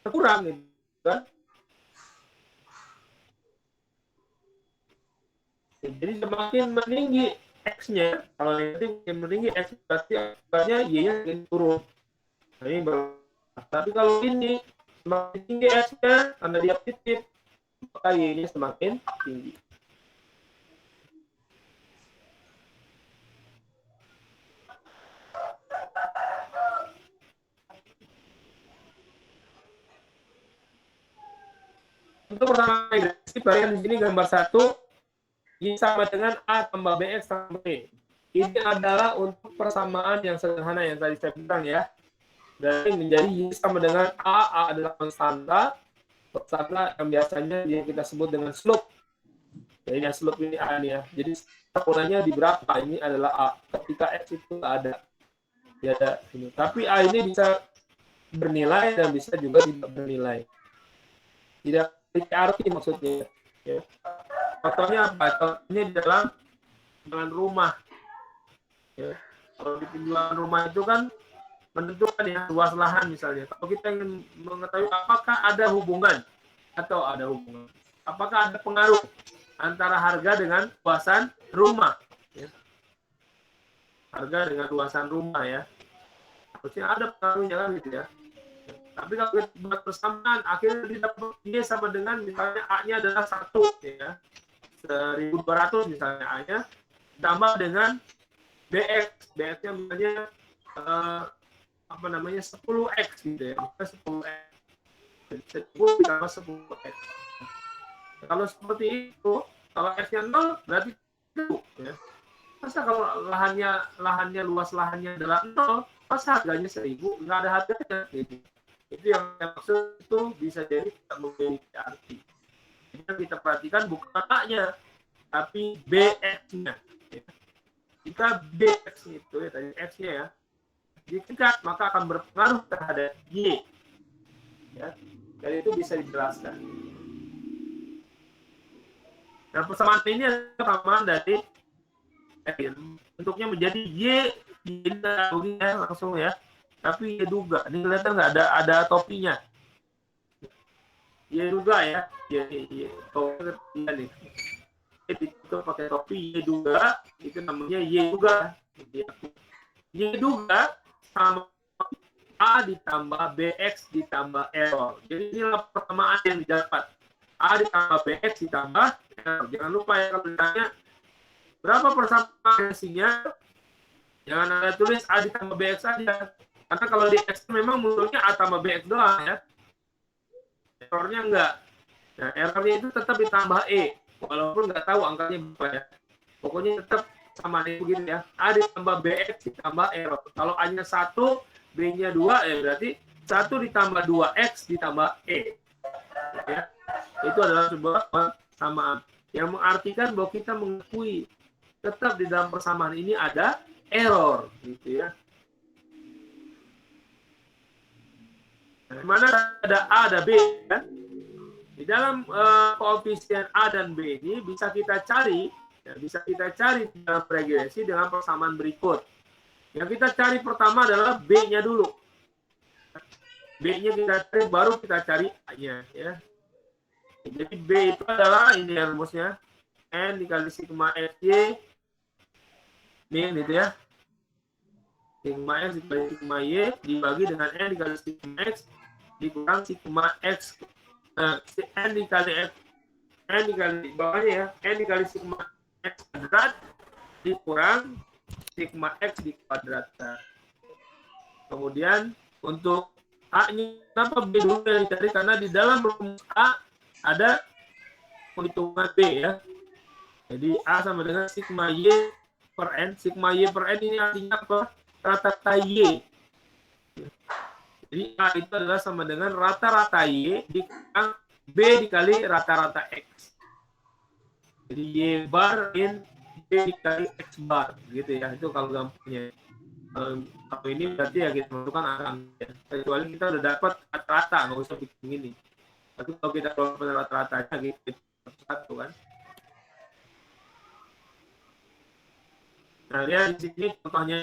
berkurang gitu kan. Jadi semakin meninggi X-nya, kalau negatif semakin meninggi X berarti akibatnya Y-nya semakin turun. Nah, ini tapi kalau ini semakin tinggi X-nya karena dia positif, maka Y-nya semakin tinggi. Untuk persamaan regresi, perhatikan di sini gambar 1, Y sama dengan A tambah BX tambah B. Ini adalah untuk persamaan yang sederhana yang tadi saya bilang ya. Dan menjadi Y sama dengan A adalah konstanta yang biasanya yang kita sebut dengan slope. Jadi yang slope ini A nih ya. Jadi polanya di berapa? Ini adalah A. Ketika X itu nggak ada. Ya ada ini. Tapi A ini bisa bernilai dan bisa juga tidak bernilai. Tidak arti maksudnya. Ya. Contohnya apa? Contohnya di dalam rumah. Ya. Kalau di penjualan rumah itu kan menentukan ya luas lahan misalnya. Kalau kita ingin mengetahui apakah ada hubungan atau ada hubungan, apakah ada pengaruh antara harga dengan luasan rumah. Ya. Harga dengan luasan rumah ya. Harusnya ada pengaruhnya kan gitu ya. Tapi kalau kita buat persamaan, akhirnya didapat Y sama dengan misalnya A-nya adalah 1 ya. 1200 misalnya A-nya ditambah dengan BX. BX-nya misalnya 10X gitu ya. 10X. 10 ditambah 10X. Kalau seperti itu, kalau X-nya 0 berarti 1 ya. Masa kalau lahannya luas lahannya adalah 0, masa harganya 1000, nggak ada harganya gitu. Itu yang maksud itu bisa jadi tidak memiliki arti. Jadi kita perhatikan bukan A-nya, tapi BX-nya. Jika BX itu ya tadi X-nya ya ditingkat, maka akan berpengaruh terhadap Y. Ya, dan itu bisa dijelaskan. Nah, persamaan ini adalah persamaan dari bentuknya menjadi Y langsung ya. Tapi Y juga, ini kelihatan nggak ada topinya. Y juga ya, topinya nih. Itu pakai topi Y juga, itu namanya Y juga. Y juga sama A ditambah BX ditambah error. Jadi inilah persamaan yang didapat. A ditambah BX ditambah error. Jangan lupa ya kalau ditanya berapa persamaan hasilnya, jangan ada tulis A ditambah BX saja. Karena kalau di X memang munculnya A tambah BX doang ya. Errornya enggak. Nah, errornya itu tetap ditambah E. Walaupun nggak tahu angkanya berapa ya. Pokoknya tetap sama itu gitu ya. A ditambah BX ditambah error. Kalau A-nya 1, B-nya 2, ya berarti 1 ditambah 2X ditambah E. Ya. Itu adalah sebuah persamaan. Yang mengartikan bahwa kita mengakui tetap di dalam persamaan ini ada error. Gitu ya. Di mana ada A, ada B, ya. Di dalam koefisien A dan B ini bisa kita cari dalam regresi dengan persamaan berikut. Yang kita cari pertama adalah B-nya dulu. B-nya kita cari, baru kita cari A-nya ya. Jadi B itu adalah ini ya rumusnya, N dikali sigma XY min gitu ya. Sigma X dikali sigma Y dibagi dengan N dikali sigma X dikurang sigma X. N dikali X, N dikali bawahnya ya, N dikali sigma X kuadrat dikurang sigma X di kuadrat. Kemudian untuk A-nya, kenapa B dulu yang dicari? Karena di dalam rumus A ada perhitungan B ya. Jadi A sama dengan sigma Y per N. Sigma Y per N ini artinya apa? Rata-rata Y. Jadi A itu adalah sama dengan rata-rata Y dikurang B dikali rata-rata X. Jadi Y bar min B dikali X bar. Gitu ya. Itu kalau gampangnya. Kalau ini berarti ya kita masukkan angka, kecuali kita udah dapat rata-rata, nggak usah bikin ini. Tapi kalau kita keluar rata-ratanya gitu satu kan. Nah ya di sini contohnya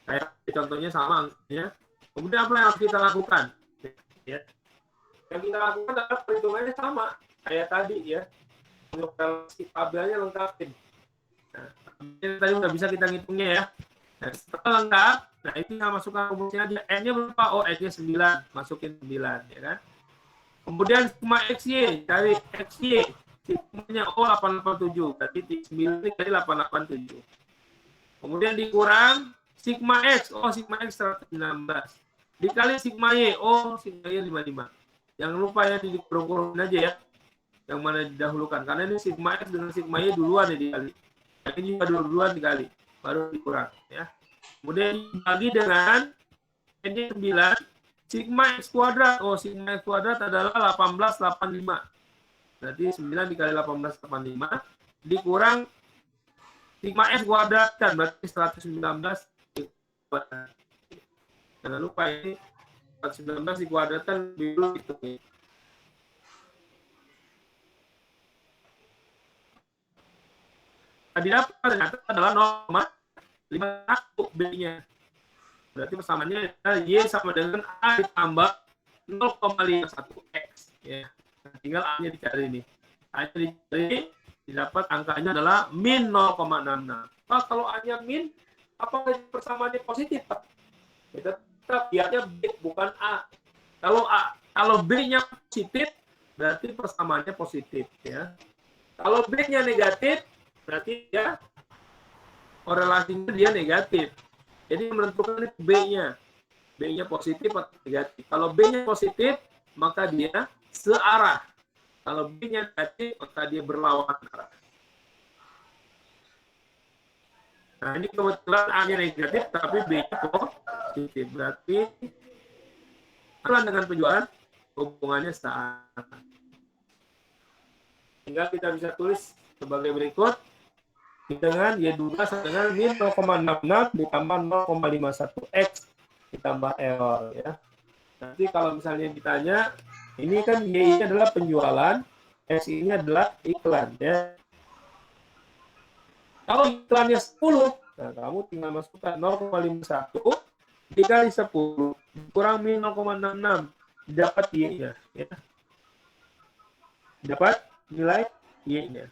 kayak contohnya sama angkanya. Kemudian apa yang harus kita lakukan? Ya. Yang kita lakukan adalah perhitungannya sama kayak tadi ya. Untuk relasi tabelnya lengkapin. Nah, ini tadi udah bisa kita ngitungnya ya. Nah, setelah lengkap, nah itu kita masukkan rumusnya aja. N-nya berapa? Oh, N-nya 9. Masukin 9, ya kan? Kemudian sigma XY, cari XY. Sigmanya O 887. Berarti 9 kali 887. Kemudian dikurang sigma X. Oh, sigma X 119. Dikali sigma Y. Oh, sigma Y 55. Jangan lupa ya, dikurung-kurungin aja ya. Yang mana didahulukan. Karena ini sigma X dengan sigma Y duluan ya dikali. Ini juga duluan dikali. Baru dikurang ya. Kemudian dibagi dengan N-nya 9 sigma X kuadrat. Oh, sigma X kuadrat adalah 1885. Berarti 9 dikali 1885 dikurang sigma X kuadrat kan berarti 119. Jangan lupa ini 119 dikuadratkan dulu itu. Tadi dapat ternyata adalah 0,51 B-nya. Berarti persamaannya adalah Y sama dengan A ditambah 0,51X. Ya. Tinggal A-nya dicari nih. A-nya dicari, didapat angkanya adalah min 0,66. Pak, kalau A-nya min, apakah persamaannya positif, Pak? Kita tetap lihatnya B, bukan A. Kalau B-nya positif, berarti persamaannya positif. Ya. Kalau B-nya negatif, berarti ya korelasinya dia negatif. Jadi menentukan B-nya. B-nya positif atau negatif. Kalau B-nya positif, maka dia searah. Kalau B-nya negatif, maka dia berlawanan arah. Nah, ini kebetulan A-nya negatif, tapi B-nya positif. Berarti pelan dengan penjualan, hubungannya searah. Sehingga kita bisa tulis sebagai berikut. Dengan Y2 sama dengan min 0,66 ditambah 0,51X ditambah L ya. Nanti kalau misalnya ditanya, ini kan Y ini adalah penjualan, X ini adalah iklan ya. Kalau iklannya 10, nah kamu tinggal masukkan 0,51 dikali 10 kurang min 0,66 dapat Y-nya ya. Dapat nilai Y-nya.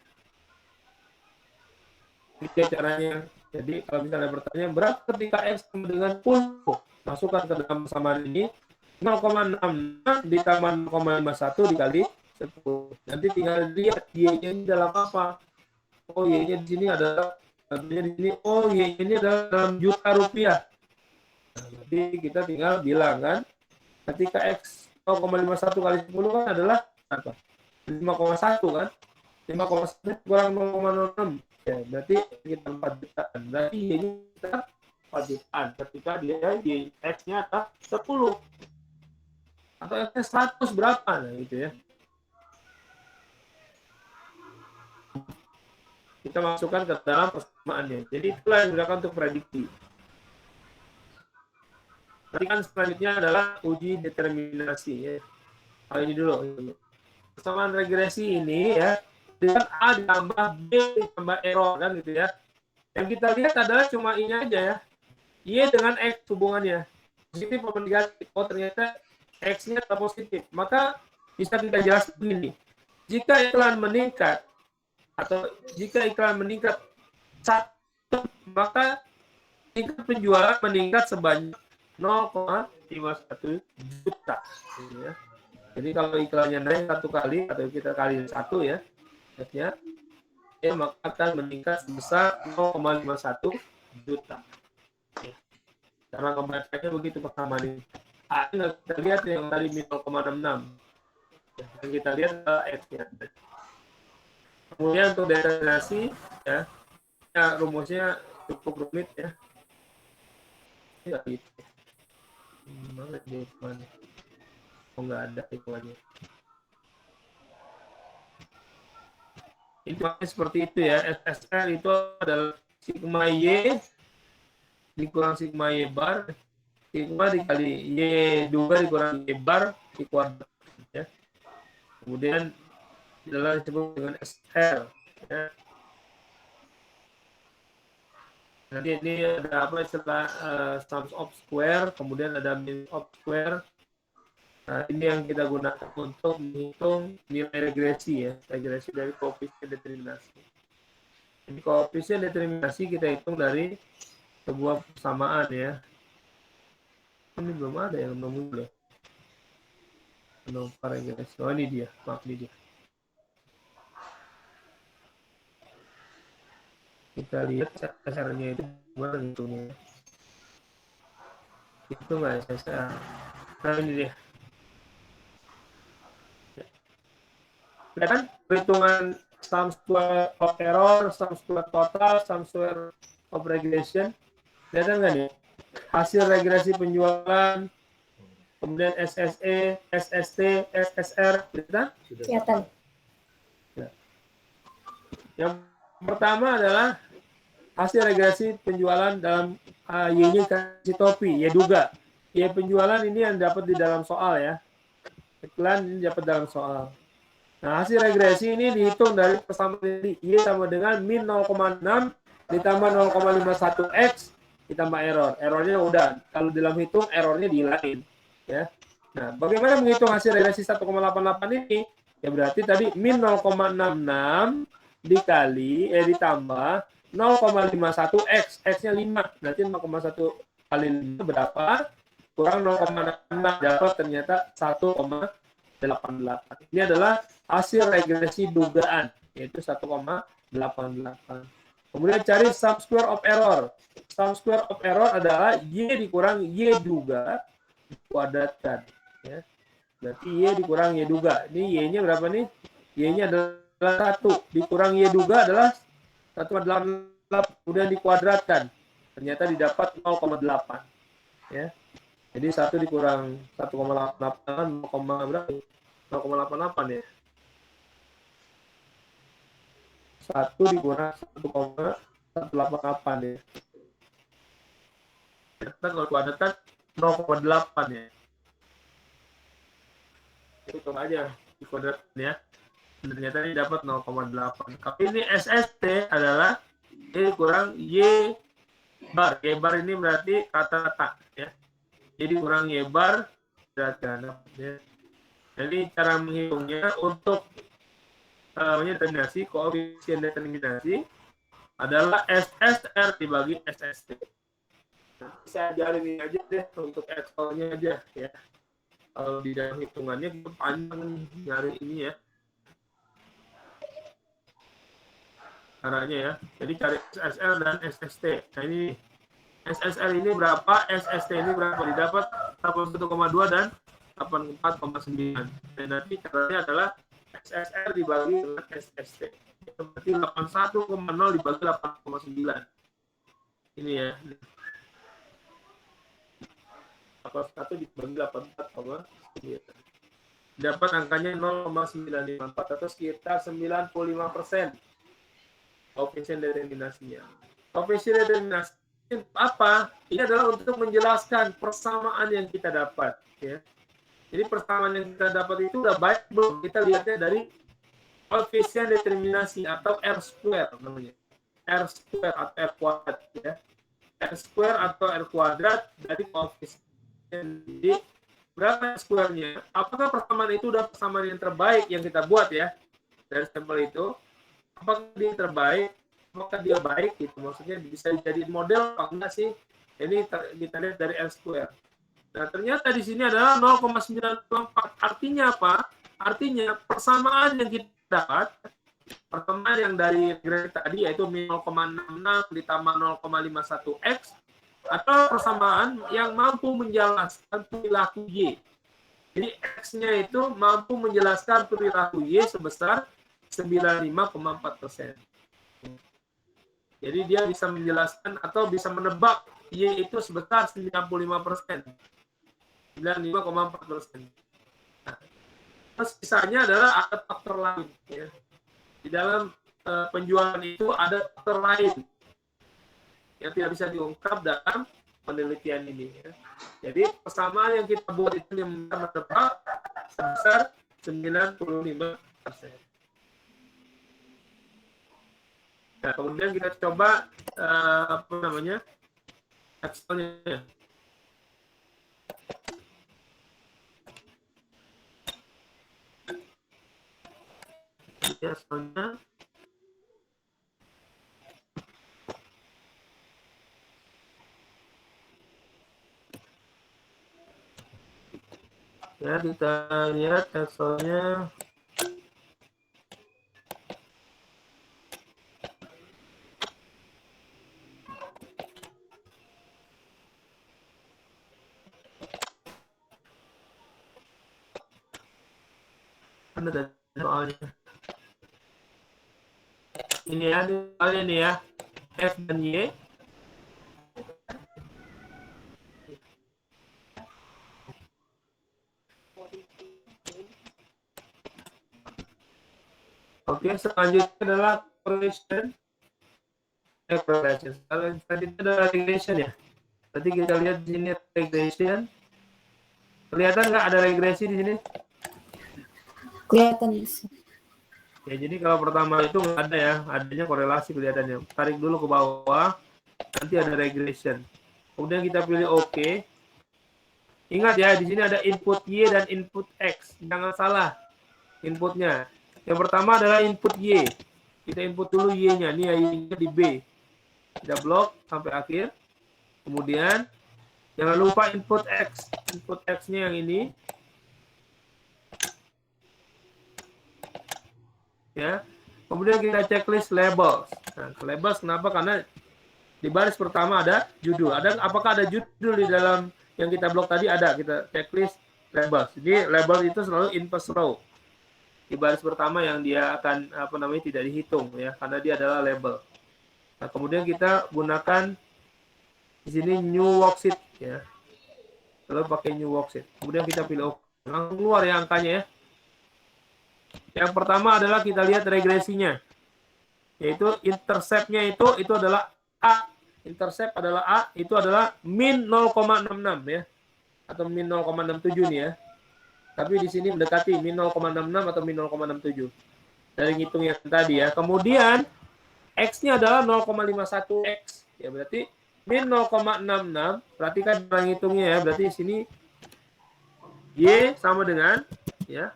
Ini caranya. Jadi kalau misalnya bertanya berapa ketika X sama dengan 10, masukkan ke dalam persamaan ini 0,66 ditambah 0,51 dikali 10. Nanti tinggal lihat Y-nya ini dalam apa. Oh, Y-nya di sini adalah tentunya di sini. Oh, Y-nya ini adalah dalam juta rupiah. Nah, nanti kita tinggal bilang kan, ketika X 0,51 kali 10 kan adalah apa? 5,1 kan? 5,1 kurang 0,06. Ya, berarti kita 4 jutaan. Berarti Y-nya kita 4 jutaan. Ketika dia Y X-nya adalah 10. Atau X-nya 100 berapa? Nah, gitu ya. Kita masukkan ke dalam persamaannya. Jadi itulah yang digunakan untuk prediksi. Nanti kan selanjutnya adalah uji determinasi. Ya. Hal ini dulu. Persamaan regresi ini ya. Dengan A ditambah B ditambah error kan gitu ya. Yang kita lihat adalah cuma I-nya aja ya. Y dengan X hubungannya. positif atau negatif. Oh ternyata X-nya adalah positif. Maka bisa kita jelaskan begini. Jika iklan meningkat atau jika iklan meningkat 1, maka tingkat penjualan meningkat sebanyak 0,51 juta. Ya. Jadi kalau iklannya naik 1 kali atau kita kali 1 ya, maka akan meningkat sebesar 0,51 juta. Cara membacanya begitu pertama nih. A kita lihat yang tadi 0,66. Yang kita lihat X-nya. Kemudian untuk determinasi ya, rumusnya cukup rumit ya. Tidak gitu. Mana dia mana? Oh nggak ada hitungannya. Itu seperti itu ya. SSR itu adalah sigma Y dikurang sigma Y bar, sigma dikali Y2 dikurang Y bar di kuadrat. Ya. Kemudian adalah disebut dengan SR. Ya. Nanti ini ada apa istilah sum of square, kemudian ada min of square. Nah, ini yang kita gunakan untuk menghitung nilai regresi ya, regresi dari koefisien determinasi. Ini koefisien determinasi kita hitung dari sebuah persamaan ya. Ini belum ada yang muncul ya. Regresi. Oh ini dia, maaf ini dia. Kita lihat SSR-nya itu gimana hitungnya. Itu nggak SSR. Nah ini dia. Kan perhitungan sum square of error, sum square total, sum square of regression. Kelihatan nggak nih? Hasil regresi penjualan, kemudian SSE, SST, SSR, Kelihatan. Ya. Yang pertama adalah hasil regresi penjualan dalam Y-nya kasih topi, Y duga. Y penjualan ini yang dapat di dalam soal ya. Iklan ini dapat dalam soal. Nah, hasil regresi ini dihitung dari persamaan ini. Y sama dengan min 0,6 ditambah 0,51X ditambah error. Errornya udah. Kalau dalam hitung, errornya dihilangin. Ya. Nah, bagaimana menghitung hasil regresi 1,88 ini? Ya berarti tadi min 0,66 dikali, ditambah 0,51X. X-nya 5. Berarti 0,1 kali 5 berapa? Kurang 0,66. Dapat ternyata 1,88. Ini adalah hasil regresi dugaan, yaitu 1,88. Kemudian cari sum square of error. Sum square of error adalah Y dikurang Y duga dikuadratkan. Ya. Berarti Y dikurang Y duga. Ini Y-nya berapa nih? Y-nya adalah 1. Dikurang Y duga adalah 1,88. Kemudian dikuadratkan. Ternyata didapat 0,8. Ya. Jadi 1 dikurang 1,88, 0, berapa? 0,88 ya. 1 dikurang 1,188 ya. Kita kalau kuadratkan 0,8 ya. Hitung aja di kuadratkan ya. Ternyata ini dapat 0,8. Tapi ini SST adalah Y kurang Y bar. Y bar ini berarti kata-kata ya. Jadi kurang Y bar beratkan ya. Jadi cara menghitungnya untuk determinasi, koefisien determinasi adalah SSR dibagi SST. Saya ajarin ini aja deh untuk Excel-nya aja ya. Kalau di dalam hitungannya panjang nyari ini ya. Caranya ya. Jadi cari SSR dan SST. Nah ini SSR ini berapa, SST ini berapa, didapat 81,2 dan 84,9. Dan nanti caranya adalah SSR dibagi dengan SST. Itu berarti 81,0 dibagi 8,9. Ini ya. 81 dibagi 84,9. Dapat angkanya 0,954 atau sekitar 95%. Koefisien determinasinya. Koefisien determinasi apa? Ini adalah untuk menjelaskan persamaan yang kita dapat. Ya. Jadi persamaan yang kita dapat itu udah baik belum? Kita lihatnya dari koefisien determinasi atau R square namanya. R square atau R kuadrat. Ya. R square atau R kuadrat dari koefisien Jadi berapa square-nya? Apakah persamaan itu udah persamaan yang terbaik yang kita buat ya dari sampel itu? Apakah dia terbaik? Apakah dia baik? Gitu. Maksudnya bisa jadi model apa enggak sih? Ini kita lihat dari L square. Nah, ternyata di sini adalah 0,94. Artinya apa? Artinya persamaan yang kita dapat, persamaan yang dari regresi tadi yaitu 0,66 ditambah 0,51x, atau persamaan yang mampu menjelaskan perilaku Y. Jadi X-nya itu mampu menjelaskan perilaku Y sebesar 95,4%. Jadi dia bisa menjelaskan atau bisa menebak Y itu sebesar 95%. 95,4%. Nah, terus sisanya adalah ada faktor lain. Ya. Di dalam penjualan itu ada faktor lain yang tidak bisa diungkap dalam penelitian ini. Ya. Jadi persamaan yang kita buat itu yang menebak sebesar 95%. Nah, kemudian kita coba Excel-nya. Excel-nya. Ya, kita lihat Excel-nya. Ada soalnya. Ini ya, soalnya nih ya. F dan Y. Oke, selanjutnya adalah correlation. Correlation. Kalau tadi itu adalah regression ya. Nanti kita lihat di sini regression. Kelihatan nggak ada regresi di sini? Kelihatan. Ya, jadi kalau pertama itu nggak ada ya, adanya korelasi kelihatannya. Tarik dulu ke bawah, nanti ada regression. Kemudian kita pilih OK. Ingat ya, di sini ada input Y dan input X. Jangan salah inputnya. Yang pertama adalah input Y. Kita input dulu Y-nya. Ini Y-nya di B. Kita blok sampai akhir. Kemudian jangan lupa input X. Input X-nya yang ini. Ya. Kemudian kita checklist labels. Nah, labels kenapa? Karena di baris pertama ada judul. Apakah ada judul di dalam yang kita blok tadi? Ada. Kita checklist labels. Jadi label itu selalu in first row. Di baris pertama yang dia akan tidak dihitung ya, karena dia adalah label. Nah, kemudian kita gunakan di sini new worksheet ya. Lalu pakai new worksheet. Kemudian kita pilih OK. Langsung keluar ya angkanya ya. Yang pertama adalah kita lihat regresinya. Yaitu intercept-nya itu adalah A. Intercept adalah A, itu adalah min 0,66 ya. Atau min 0,67 nih ya. Tapi di sini mendekati min 0,66 atau min 0,67. Dari ngitung yang tadi ya. Kemudian X-nya adalah 0,51X. Ya berarti min 0,66. Perhatikan cara ngitungnya ya. Berarti di sini Y sama dengan ya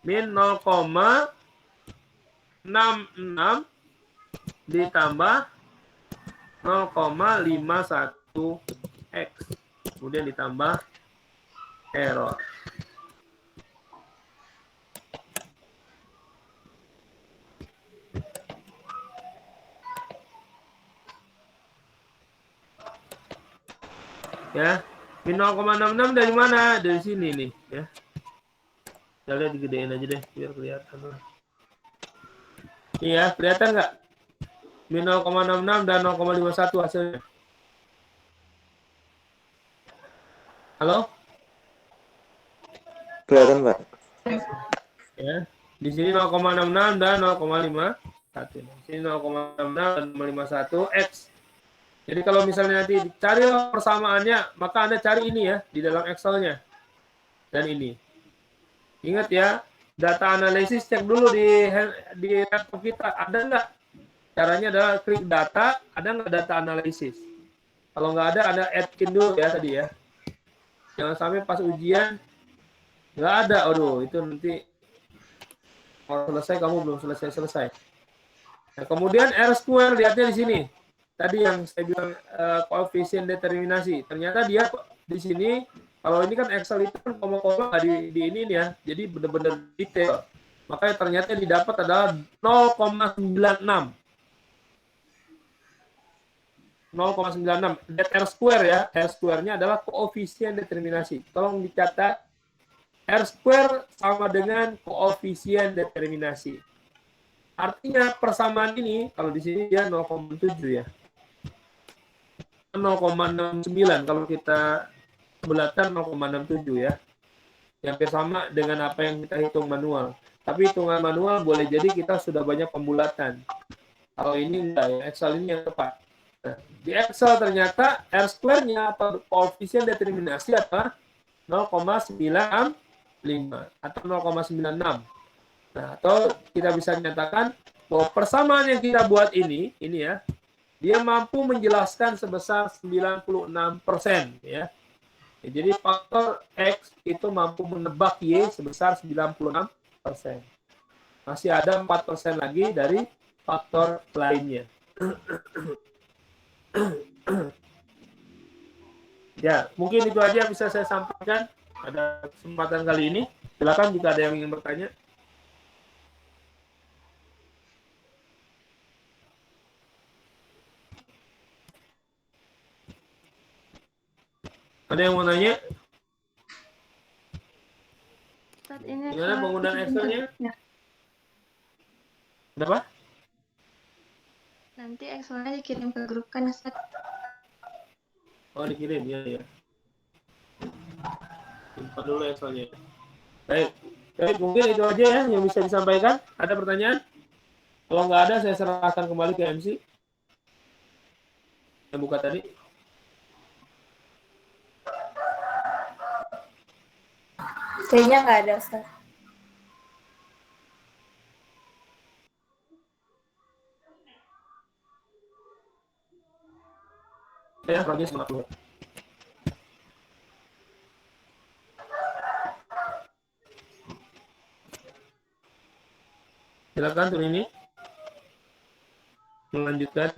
min 0,66 ditambah 0,51X. Kemudian ditambah error. Ya, min 0,66 dari mana? Dari sini nih, ya. Kita lihat digedein aja deh, biar kelihatan. Iya, kelihatan nggak? Min 0,66 dan 0,51 hasilnya. Halo? Kelihatan, Pak. Ya, di sini 0,66 dan 0,51. Di sini 0,66 dan 0,51 X. Jadi kalau misalnya nanti cari persamaannya, maka Anda cari ini ya di dalam Excel-nya. Dan ini. Ingat ya, data analisis cek dulu di laptop kita. Ada nggak? Caranya adalah klik data, ada nggak data analisis? Kalau nggak ada, Anda add-in dulu ya tadi ya. Jangan sampai pas ujian nggak ada. Aduh, itu nanti kalau selesai kamu belum selesai. Nah, kemudian R square lihatnya di sini. Tadi yang saya bilang koefisien determinasi. Ternyata dia di sini kalau ini kan Excel itu kan koma-koma nggak di ini ya. Jadi benar-benar detail. Makanya ternyata yang didapat adalah 0,96. 0,96. R square ya. R square-nya adalah koefisien determinasi. Tolong dicatat. R square sama dengan koefisien determinasi. Artinya persamaan ini, kalau di sini dia 0,7 ya. 0,69 kalau kita bulatan 0,67 ya. Yang hampir sama dengan apa yang kita hitung manual. Tapi hitungan manual boleh jadi kita sudah banyak pembulatan. Kalau ini enggak ya, Excel ini yang tepat. Nah, di Excel ternyata R square-nya atau koefisien determinasi adalah 0,95 atau 0,96. Nah, atau kita bisa nyatakan bahwa persamaan yang kita buat ini ya, dia mampu menjelaskan sebesar 96% ya. Jadi faktor X itu mampu menebak Y sebesar 96%. Masih ada 4% lagi dari faktor lainnya. Ya, mungkin itu aja yang bisa saya sampaikan pada kesempatan kali ini. Silakan jika ada yang ingin bertanya. Ada yang mau nanya? Saat ini Gimana penggunaan Excel-nya? Kenapa? Nanti Excelnya dikirim ke grup kan, Ustaz? Oh, dikirim, ya. Simpan dulu Excel-nya. Baik, mungkin itu aja ya yang bisa disampaikan. Ada pertanyaan? Kalau nggak ada, saya serahkan kembali ke MC. Yang buka tadi. Kayaknya nggak ada, Ustaz. Ya, Roger semangat dulu. Silakan Turini melanjutkan.